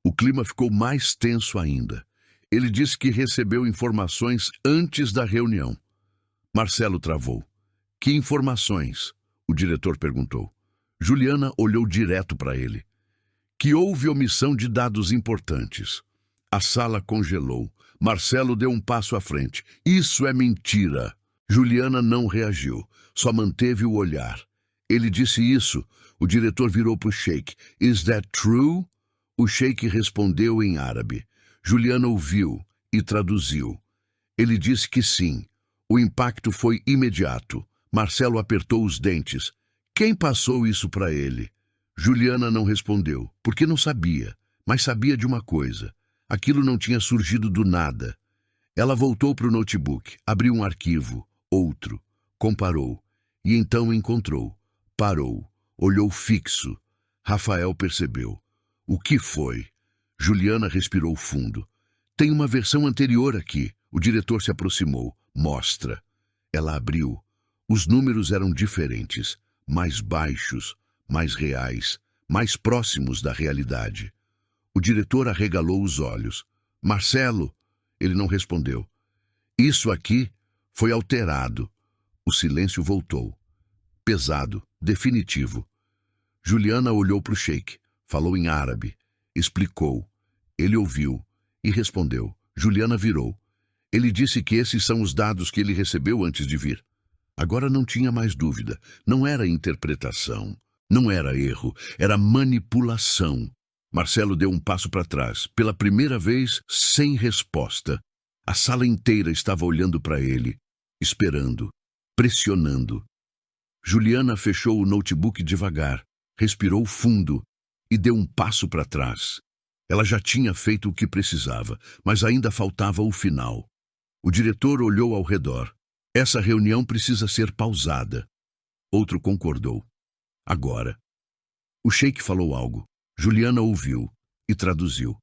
O clima ficou mais tenso ainda. Ele disse que recebeu informações antes da reunião. Marcelo travou. "Que informações?" o diretor perguntou. Juliana olhou direto para ele. "Que houve omissão de dados importantes." A sala congelou. Marcelo deu um passo à frente. "Isso é mentira." Juliana não reagiu, só manteve o olhar. Ele disse isso. O diretor virou para o Sheik. "Is that true?" O Sheik respondeu em árabe. Juliana ouviu e traduziu. Ele disse que sim. O impacto foi imediato. Marcelo apertou os dentes. "Quem passou isso para ele?" Juliana não respondeu, porque não sabia, mas sabia de uma coisa. Aquilo não tinha surgido do nada. Ela voltou para o notebook, abriu um arquivo, outro, comparou, e então encontrou. Parou, olhou fixo. Rafael percebeu. "O que foi?" Juliana respirou fundo. "Tem uma versão anterior aqui." O diretor se aproximou. "Mostra." Ela abriu. Os números eram diferentes, mais baixos, mais reais, mais próximos da realidade. O diretor arregalou os olhos. Marcelo, ele não respondeu. Isso aqui foi alterado. O silêncio voltou. Pesado, definitivo. Juliana olhou para o sheik, falou em árabe, explicou. Ele ouviu e respondeu. Juliana virou. Ele disse que esses são os dados que ele recebeu antes de vir. Agora não tinha mais dúvida. Não era interpretação, não era erro, era manipulação. Marcelo deu um passo para trás, pela primeira vez, sem resposta. A sala inteira estava olhando para ele, esperando, pressionando. Juliana fechou o notebook devagar, respirou fundo e deu um passo para trás. Ela já tinha feito o que precisava, mas ainda faltava o final. O diretor olhou ao redor. Essa reunião precisa ser pausada. Outro concordou. Agora. O sheik falou algo. Juliana ouviu e traduziu.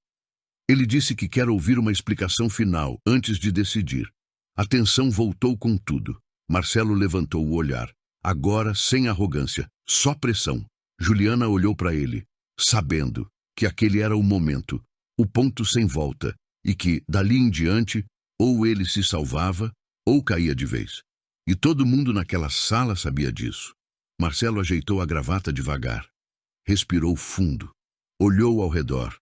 Ele disse que quer ouvir uma explicação final antes de decidir. A tensão voltou com tudo. Marcelo levantou o olhar. Agora, sem arrogância, só pressão. Juliana olhou para ele, sabendo que aquele era o momento, o ponto sem volta, e que, dali em diante, ou ele se salvava, ou caía de vez. E todo mundo naquela sala sabia disso. Marcelo ajeitou a gravata devagar. Respirou fundo. Olhou ao redor.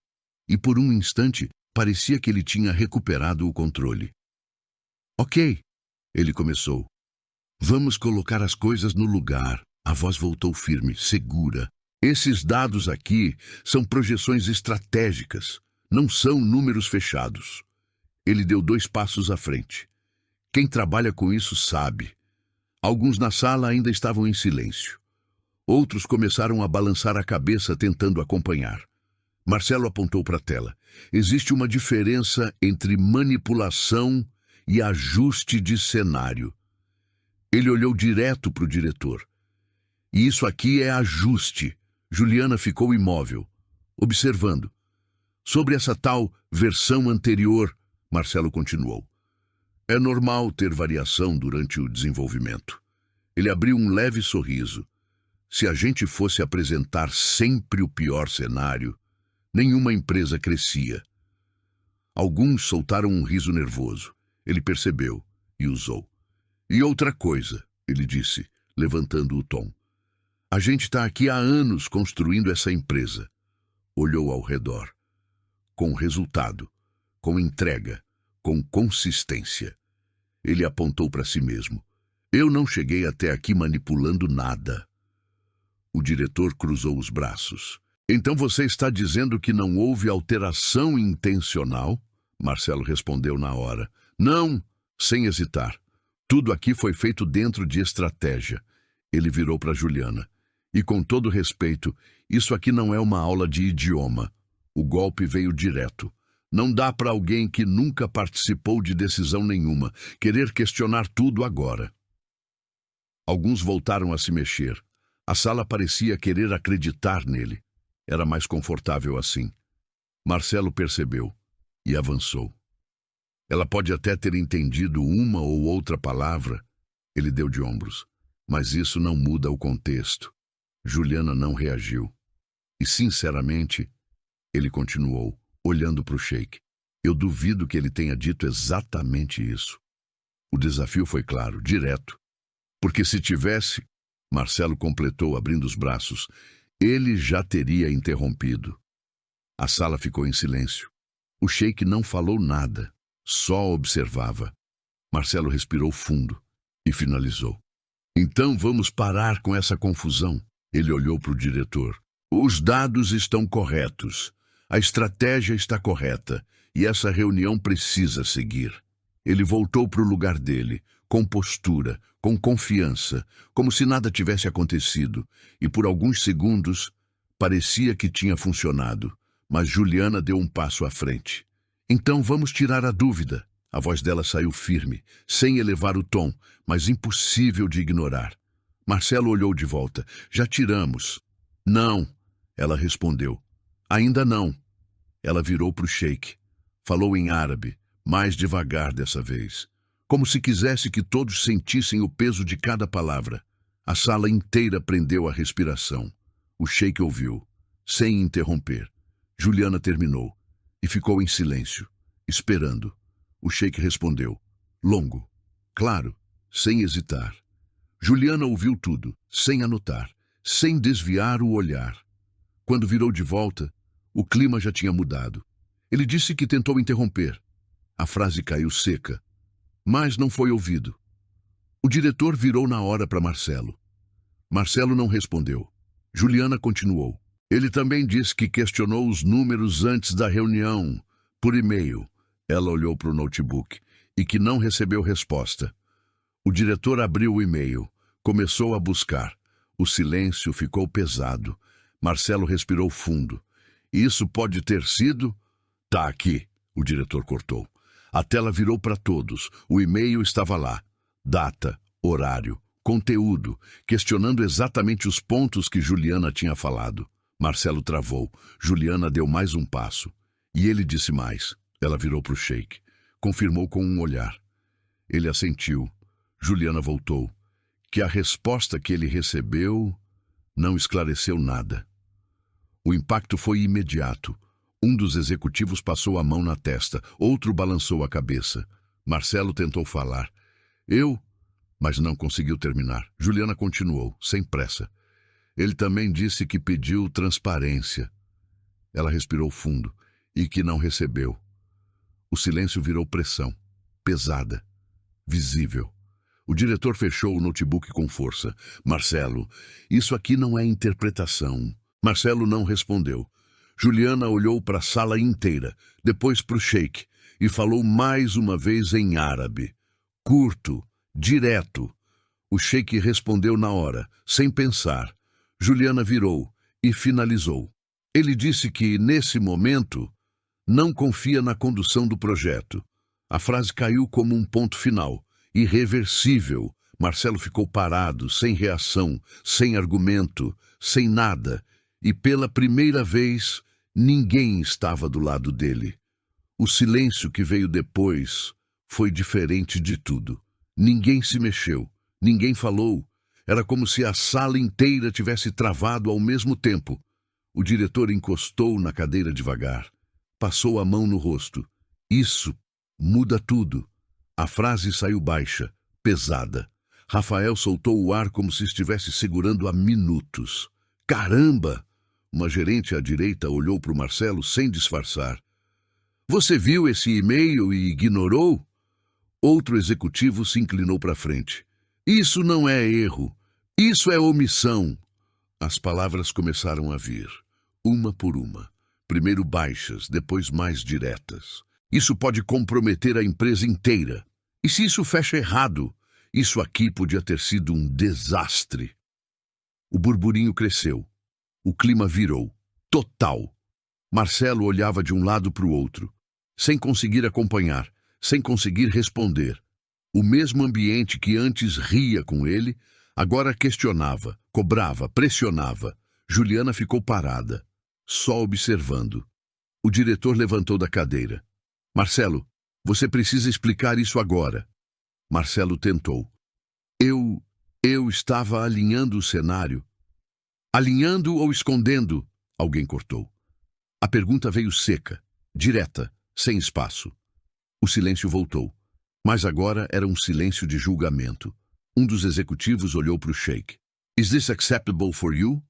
E por um instante, parecia que ele tinha recuperado o controle. Ok, ele começou. Vamos colocar as coisas no lugar. A voz voltou firme, segura. Esses dados aqui são projeções estratégicas, não são números fechados. Ele deu 2 passos à frente. Quem trabalha com isso sabe. Alguns na sala ainda estavam em silêncio. Outros começaram a balançar a cabeça tentando acompanhar. Marcelo apontou para a tela. Existe uma diferença entre manipulação e ajuste de cenário. Ele olhou direto para o diretor. E isso aqui é ajuste. Juliana ficou imóvel, observando. Sobre essa tal versão anterior, Marcelo continuou. É normal ter variação durante o desenvolvimento. Ele abriu um leve sorriso. Se a gente fosse apresentar sempre o pior cenário, nenhuma empresa crescia. Alguns soltaram um riso nervoso. Ele percebeu e usou. E outra coisa, ele disse, levantando o tom. A gente está aqui há anos construindo essa empresa. Olhou ao redor. Com resultado, com entrega, com consistência. Ele apontou para si mesmo. Eu não cheguei até aqui manipulando nada. O diretor cruzou os braços. Então você está dizendo que não houve alteração intencional? Marcelo respondeu na hora. Não, sem hesitar. Tudo aqui foi feito dentro de estratégia. Ele virou para Juliana. E com todo respeito, isso aqui não é uma aula de idioma. O golpe veio direto. Não dá para alguém que nunca participou de decisão nenhuma querer questionar tudo agora. Alguns voltaram a se mexer. A sala parecia querer acreditar nele. Era mais confortável assim. Marcelo percebeu e avançou. Ela pode até ter entendido uma ou outra palavra. Ele deu de ombros. Mas isso não muda o contexto. Juliana não reagiu. E, sinceramente, ele continuou, olhando para o sheik. Eu duvido que ele tenha dito exatamente isso. O desafio foi claro, direto. Porque se tivesse, Marcelo completou abrindo os braços, ele já teria interrompido. A sala ficou em silêncio. O sheik não falou nada, só observava. Marcelo respirou fundo e finalizou. Então vamos parar com essa confusão. Ele olhou para o diretor. Os dados estão corretos. A estratégia está correta. E essa reunião precisa seguir. Ele voltou para o lugar dele, com postura, com confiança, como se nada tivesse acontecido. E por alguns segundos, parecia que tinha funcionado. Mas Juliana deu um passo à frente. Então vamos tirar a dúvida. A voz dela saiu firme, sem elevar o tom, mas impossível de ignorar. Marcelo olhou de volta. Já tiramos. Não, ela respondeu. Ainda não. Ela virou para o sheik. Falou em árabe, mais devagar dessa vez. Como se quisesse que todos sentissem o peso de cada palavra. A sala inteira prendeu a respiração. O sheik ouviu, sem interromper. Juliana terminou e ficou em silêncio, esperando. O sheik respondeu, longo, claro, sem hesitar. Juliana ouviu tudo, sem anotar, sem desviar o olhar. Quando virou de volta, o clima já tinha mudado. Ele disse que tentou interromper. A frase caiu seca, mas não foi ouvido. O diretor virou na hora para Marcelo. Marcelo não respondeu. Juliana continuou. Ele também disse que questionou os números antes da reunião, por e-mail. Ela olhou para o notebook e que não recebeu resposta. O diretor abriu o e-mail, começou a buscar. O silêncio ficou pesado. Marcelo respirou fundo. Isso pode ter sido... Tá aqui, o diretor cortou. A tela virou para todos. O e-mail estava lá. Data, horário, conteúdo, questionando exatamente os pontos que Juliana tinha falado. Marcelo travou. Juliana deu mais um passo. E ele disse mais. Ela virou para o sheik. Confirmou com um olhar. Ele assentiu. Juliana voltou. Que a resposta que ele recebeu não esclareceu nada. O impacto foi imediato. Um dos executivos passou a mão na testa, outro balançou a cabeça. Marcelo tentou falar. Mas não conseguiu terminar. Juliana continuou, sem pressa. Ele também disse que pediu transparência. Ela respirou fundo e que não recebeu. O silêncio virou pressão, pesada, visível. O diretor fechou o notebook com força. Marcelo, isso aqui não é interpretação. Marcelo não respondeu. Juliana olhou para a sala inteira, depois para o sheik, e falou mais uma vez em árabe. Curto, direto. O sheik respondeu na hora, sem pensar. Juliana virou e finalizou. Ele disse que, nesse momento, não confia na condução do projeto. A frase caiu como um ponto final, irreversível. Marcelo ficou parado, sem reação, sem argumento, sem nada. E pela primeira vez, ninguém estava do lado dele. O silêncio que veio depois foi diferente de tudo. Ninguém se mexeu, ninguém falou. Era como se a sala inteira tivesse travado ao mesmo tempo. O diretor encostou na cadeira devagar. Passou a mão no rosto. Isso muda tudo. A frase saiu baixa, pesada. Rafael soltou o ar como se estivesse segurando há minutos. Caramba! Uma gerente à direita olhou para o Marcelo sem disfarçar. Você viu esse e-mail e ignorou? Outro executivo se inclinou para frente. Isso não é erro. Isso é omissão. As palavras começaram a vir, uma por uma. Primeiro baixas, depois mais diretas. Isso pode comprometer a empresa inteira. E se isso fecha errado? Isso aqui podia ter sido um desastre. O burburinho cresceu. O clima virou. Total. Marcelo olhava de um lado para o outro, sem conseguir acompanhar, sem conseguir responder. O mesmo ambiente que antes ria com ele, agora questionava, cobrava, pressionava. Juliana ficou parada, só observando. O diretor levantou da cadeira. Marcelo, você precisa explicar isso agora. Marcelo tentou. Eu estava alinhando o cenário. Alinhando ou escondendo? Alguém cortou. A pergunta veio seca, direta, sem espaço. O silêncio voltou, mas agora era um silêncio de julgamento. Um dos executivos olhou para o sheik. Is this acceptable for you?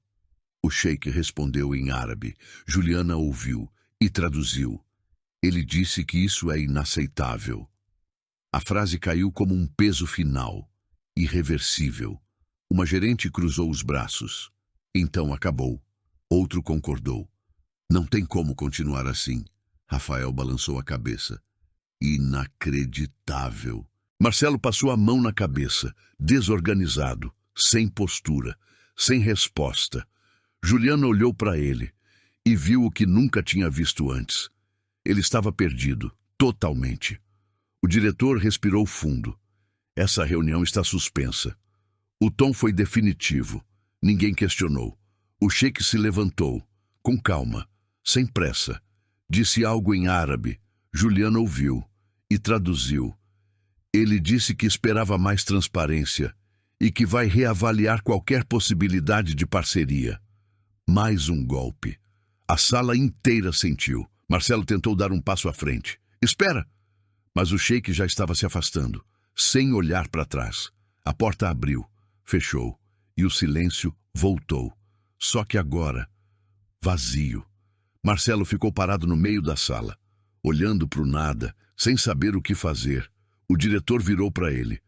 O sheik respondeu em árabe. Juliana ouviu e traduziu. Ele disse que isso é inaceitável. A frase caiu como um peso final, irreversível. Uma gerente cruzou os braços. Então acabou. Outro concordou. Não tem como continuar assim. Rafael balançou a cabeça. Inacreditável. Marcelo passou a mão na cabeça, desorganizado, sem postura, sem resposta. Juliana olhou para ele e viu o que nunca tinha visto antes. Ele estava perdido, totalmente. O diretor respirou fundo. Essa reunião está suspensa. O tom foi definitivo. Ninguém questionou. O sheik se levantou, com calma, sem pressa. Disse algo em árabe. Juliana ouviu e traduziu. Ele disse que esperava mais transparência e que vai reavaliar qualquer possibilidade de parceria. Mais um golpe. A sala inteira sentiu. Marcelo tentou dar um passo à frente. Espera! Mas o sheik já estava se afastando, sem olhar para trás. A porta abriu, fechou, e o silêncio voltou. Só que agora, vazio. Marcelo ficou parado no meio da sala, olhando para o nada, sem saber o que fazer. O diretor virou para ele.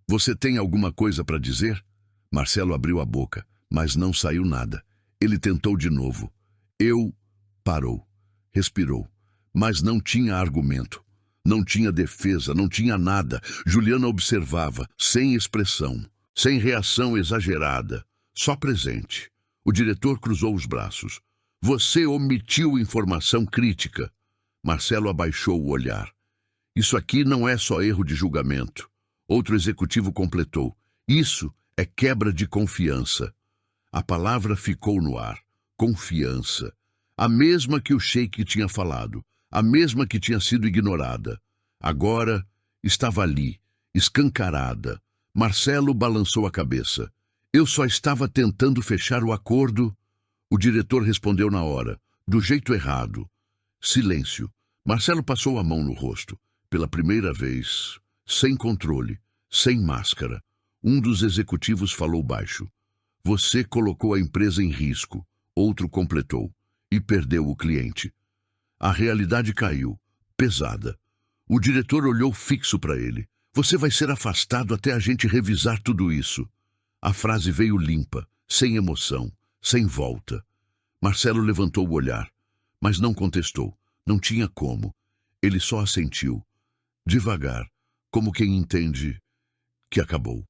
Você tem alguma coisa para dizer? Marcelo abriu a boca, mas não saiu nada. Ele tentou de novo. Parou. Respirou. Mas não tinha argumento. Não tinha defesa, não tinha nada. Juliana observava, sem expressão, sem reação exagerada, só presente. O diretor cruzou os braços. Você omitiu informação crítica. Marcelo abaixou o olhar. Isso aqui não é só erro de julgamento. Outro executivo completou. Isso é quebra de confiança. A palavra ficou no ar. Confiança. A mesma que o sheik tinha falado. A mesma que tinha sido ignorada. Agora estava ali, escancarada. Marcelo balançou a cabeça. Eu só estava tentando fechar o acordo. O diretor respondeu na hora, do jeito errado. Silêncio. Marcelo passou a mão no rosto. Pela primeira vez, sem controle, sem máscara. Um dos executivos falou baixo. Você colocou a empresa em risco. Outro completou. E perdeu o cliente. A realidade caiu, pesada. O diretor olhou fixo para ele. Você vai ser afastado até a gente revisar tudo isso. A frase veio limpa, sem emoção, sem volta. Marcelo levantou o olhar, mas não contestou. Não tinha como. Ele só assentiu, devagar, como quem entende que acabou.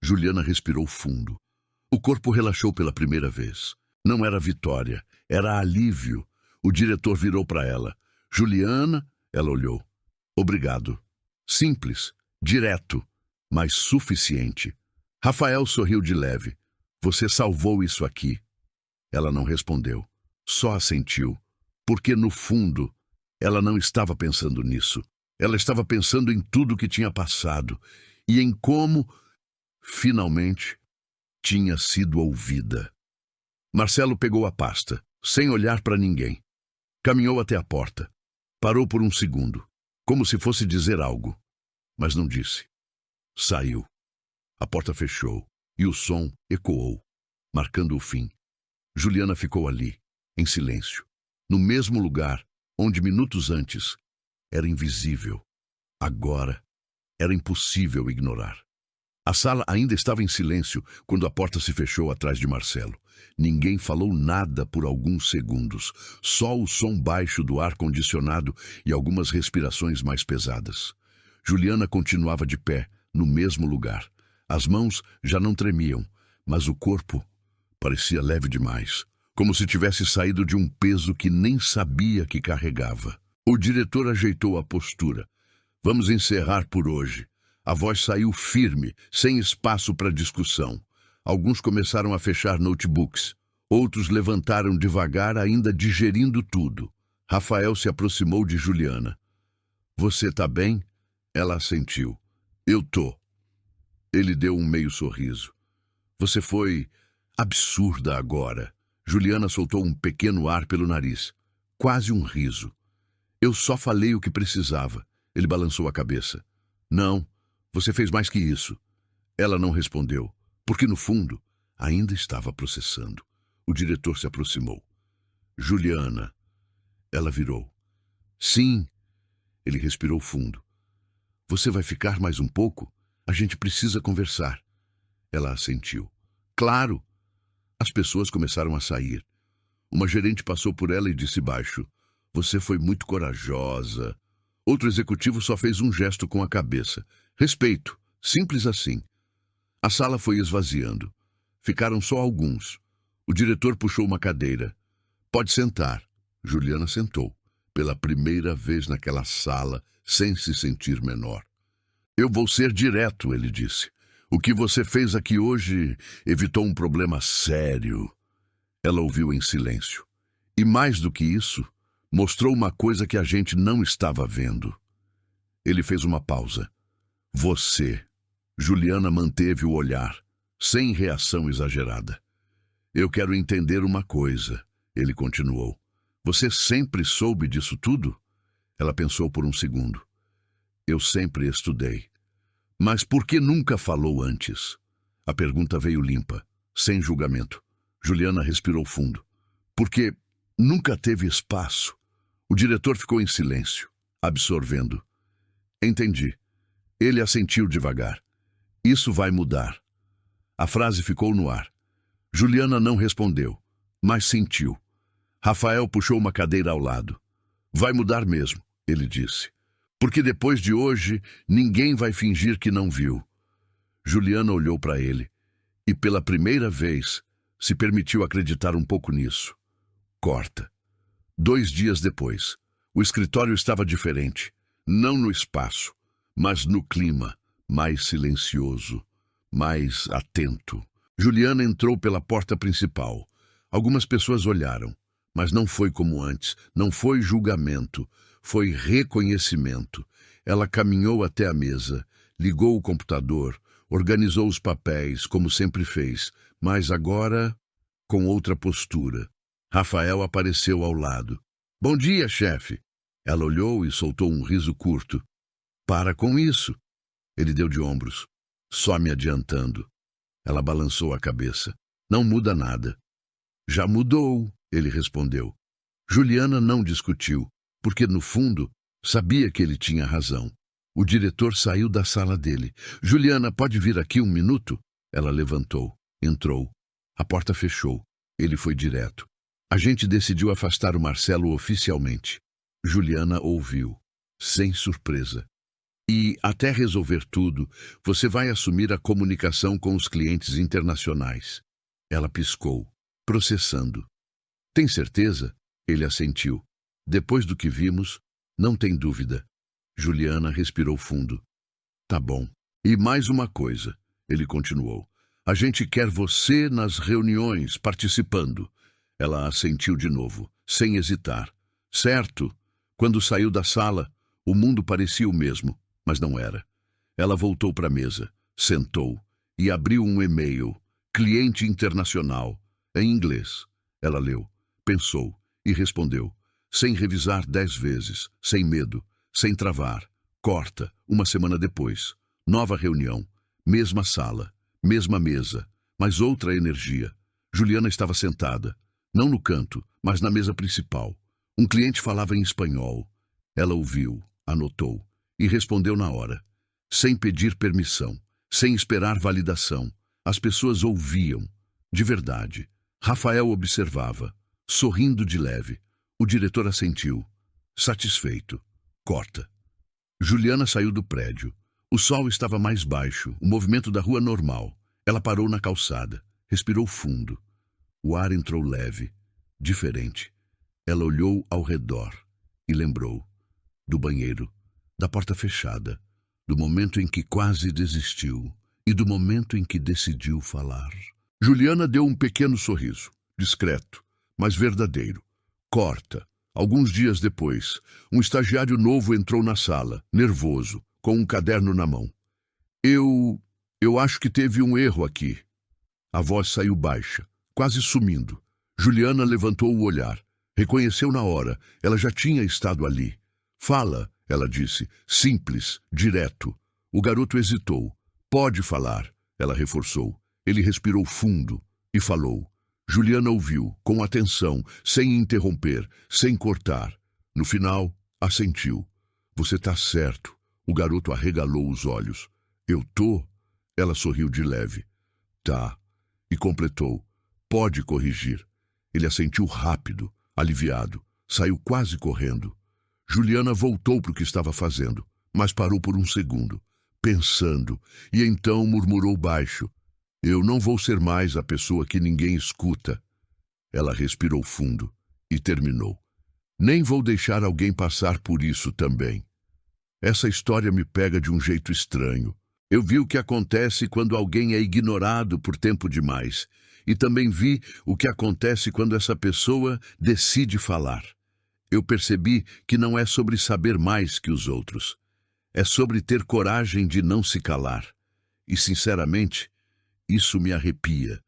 Juliana respirou fundo. O corpo relaxou pela primeira vez. Não era vitória, era alívio. O diretor virou para ela. Juliana, ela olhou. Obrigado. Simples, direto, mas suficiente. Rafael sorriu de leve. Você salvou isso aqui. Ela não respondeu, só assentiu. Porque, no fundo, ela não estava pensando nisso. Ela estava pensando em tudo o que tinha passado e em como, finalmente, tinha sido ouvida. Marcelo pegou a pasta, sem olhar para ninguém. Caminhou até a porta. Parou por um segundo, como se fosse dizer algo, mas não disse. Saiu. A porta fechou e o som ecoou, marcando o fim. Juliana ficou ali, em silêncio, no mesmo lugar onde minutos antes era invisível. Agora era impossível ignorar. A sala ainda estava em silêncio quando a porta se fechou atrás de Marcelo. Ninguém falou nada por alguns segundos, só o som baixo do ar-condicionado e algumas respirações mais pesadas. Juliana continuava de pé, no mesmo lugar. As mãos já não tremiam, mas o corpo parecia leve demais, como se tivesse saído de um peso que nem sabia que carregava. O diretor ajeitou a postura. Vamos encerrar por hoje. A voz saiu firme, sem espaço para discussão. Alguns começaram a fechar notebooks. Outros levantaram devagar, ainda digerindo tudo. Rafael se aproximou de Juliana. Você tá bem? Ela assentiu. Eu tô. Ele deu um meio sorriso. Você foi absurda agora. Juliana soltou um pequeno ar pelo nariz. Quase um riso. Eu só falei o que precisava. Ele balançou a cabeça. Não, você fez mais que isso. Ela não respondeu, porque no fundo ainda estava processando. O diretor se aproximou. Juliana. Ela virou. Sim. Ele respirou fundo. Você vai ficar mais um pouco? A gente precisa conversar. Ela assentiu. Claro. As pessoas começaram a sair. Uma gerente passou por ela e disse baixo. Você foi muito corajosa. Outro executivo só fez um gesto com a cabeça. Respeito. Simples assim. A sala foi esvaziando. Ficaram só alguns. O diretor puxou uma cadeira. Pode sentar. Juliana sentou. Pela primeira vez naquela sala, sem se sentir menor. Eu vou ser direto, ele disse. O que você fez aqui hoje evitou um problema sério. Ela ouviu em silêncio. E mais do que isso, mostrou uma coisa que a gente não estava vendo. Ele fez uma pausa. Você. Juliana manteve o olhar, sem reação exagerada. Eu quero entender uma coisa, ele continuou. Você sempre soube disso tudo? Ela pensou por um segundo. Eu sempre estudei. Mas por que nunca falou antes? A pergunta veio limpa, sem julgamento. Juliana respirou fundo. Porque nunca teve espaço. O diretor ficou em silêncio, absorvendo. Entendi. Ele assentiu devagar. Isso vai mudar. A frase ficou no ar. Juliana não respondeu, mas sentiu. Rafael puxou uma cadeira ao lado. Vai mudar mesmo, ele disse. Porque depois de hoje, ninguém vai fingir que não viu. Juliana olhou para ele e, pela primeira vez, se permitiu acreditar um pouco nisso. Corta. 2 dias depois, o escritório estava diferente. Não no espaço, mas no clima, mais silencioso, mais atento. Juliana entrou pela porta principal. Algumas pessoas olharam, mas não foi como antes, não foi julgamento, foi reconhecimento. Ela caminhou até a mesa, ligou o computador, organizou os papéis, como sempre fez, mas agora com outra postura. Rafael apareceu ao lado. Bom dia, chefe. Ela olhou e soltou um riso curto. Para com isso. Ele deu de ombros, só me adiantando. Ela balançou a cabeça. Não muda nada. Já mudou, ele respondeu. Juliana não discutiu, porque, no fundo, sabia que ele tinha razão. O diretor saiu da sala dele. Juliana, pode vir aqui 1 minuto? Ela levantou, entrou. A porta fechou. Ele foi direto. A gente decidiu afastar o Marcelo oficialmente. Juliana ouviu, sem surpresa. E, até resolver tudo, você vai assumir a comunicação com os clientes internacionais. Ela piscou, processando. Tem certeza? Ele assentiu. Depois do que vimos, não tem dúvida. Juliana respirou fundo. Tá bom. E mais uma coisa, ele continuou. A gente quer você nas reuniões, participando. Ela assentiu de novo, sem hesitar. Certo. Quando saiu da sala, o mundo parecia o mesmo, mas não era. Ela voltou para a mesa, sentou e abriu um e-mail. Cliente internacional, em inglês. Ela leu, pensou e respondeu, sem revisar 10 vezes, sem medo, sem travar. Corta, 1 semana depois. Nova reunião, mesma sala, mesma mesa, mas outra energia. Juliana estava sentada, não no canto, mas na mesa principal. Um cliente falava em espanhol. Ela ouviu, anotou e respondeu na hora, sem pedir permissão, sem esperar validação. As pessoas ouviam, de verdade. Rafael observava, sorrindo de leve. O diretor assentiu, satisfeito. Corta. Juliana saiu do prédio. O sol estava mais baixo, o movimento da rua normal. Ela parou na calçada, respirou fundo. O ar entrou leve, diferente. Ela olhou ao redor e lembrou do banheiro, da porta fechada, do momento em que quase desistiu e do momento em que decidiu falar. Juliana deu um pequeno sorriso, discreto, mas verdadeiro. Corta. Alguns dias depois, um estagiário novo entrou na sala, nervoso, com um caderno na mão. Eu acho que teve um erro aqui. A voz saiu baixa, quase sumindo. Juliana levantou o olhar. Reconheceu na hora, ela já tinha estado ali. Fala, ela disse, simples, direto. O garoto hesitou. Pode falar, ela reforçou. Ele respirou fundo e falou. Juliana ouviu, com atenção, sem interromper, sem cortar. No final, assentiu. Você tá certo. O garoto arregalou os olhos. Eu tô? Ela sorriu de leve. Tá. E completou. Pode corrigir. Ele assentiu rápido, aliviado. Saiu quase correndo. Juliana voltou para o que estava fazendo, mas parou por um segundo, pensando, e então murmurou baixo. Eu não vou ser mais a pessoa que ninguém escuta. Ela respirou fundo e terminou. Nem vou deixar alguém passar por isso também. Essa história me pega de um jeito estranho. Eu vi o que acontece quando alguém é ignorado por tempo demais. E também vi o que acontece quando essa pessoa decide falar. Eu percebi que não é sobre saber mais que os outros. É sobre ter coragem de não se calar. E, sinceramente, isso me arrepia.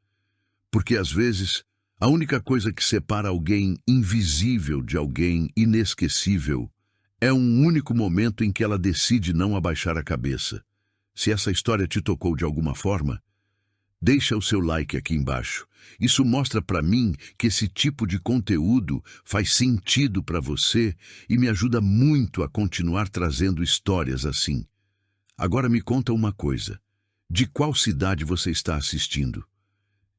Porque às vezes, a única coisa que separa alguém invisível de alguém inesquecível é um único momento em que ela decide não abaixar a cabeça. Se essa história te tocou de alguma forma, deixa o seu like aqui embaixo. Isso mostra para mim que esse tipo de conteúdo faz sentido para você e me ajuda muito a continuar trazendo histórias assim. Agora me conta uma coisa. De qual cidade você está assistindo?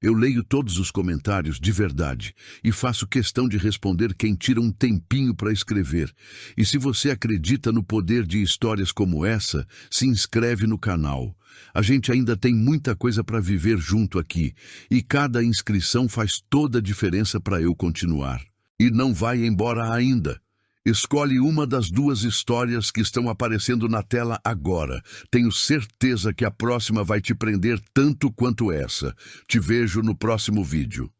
Eu leio todos os comentários de verdade e faço questão de responder quem tira um tempinho para escrever. E se você acredita no poder de histórias como essa, se inscreve no canal. A gente ainda tem muita coisa para viver junto aqui e cada inscrição faz toda a diferença para eu continuar. E não vai embora ainda. Escolhe uma das duas histórias que estão aparecendo na tela agora. Tenho certeza que a próxima vai te prender tanto quanto essa. Te vejo no próximo vídeo.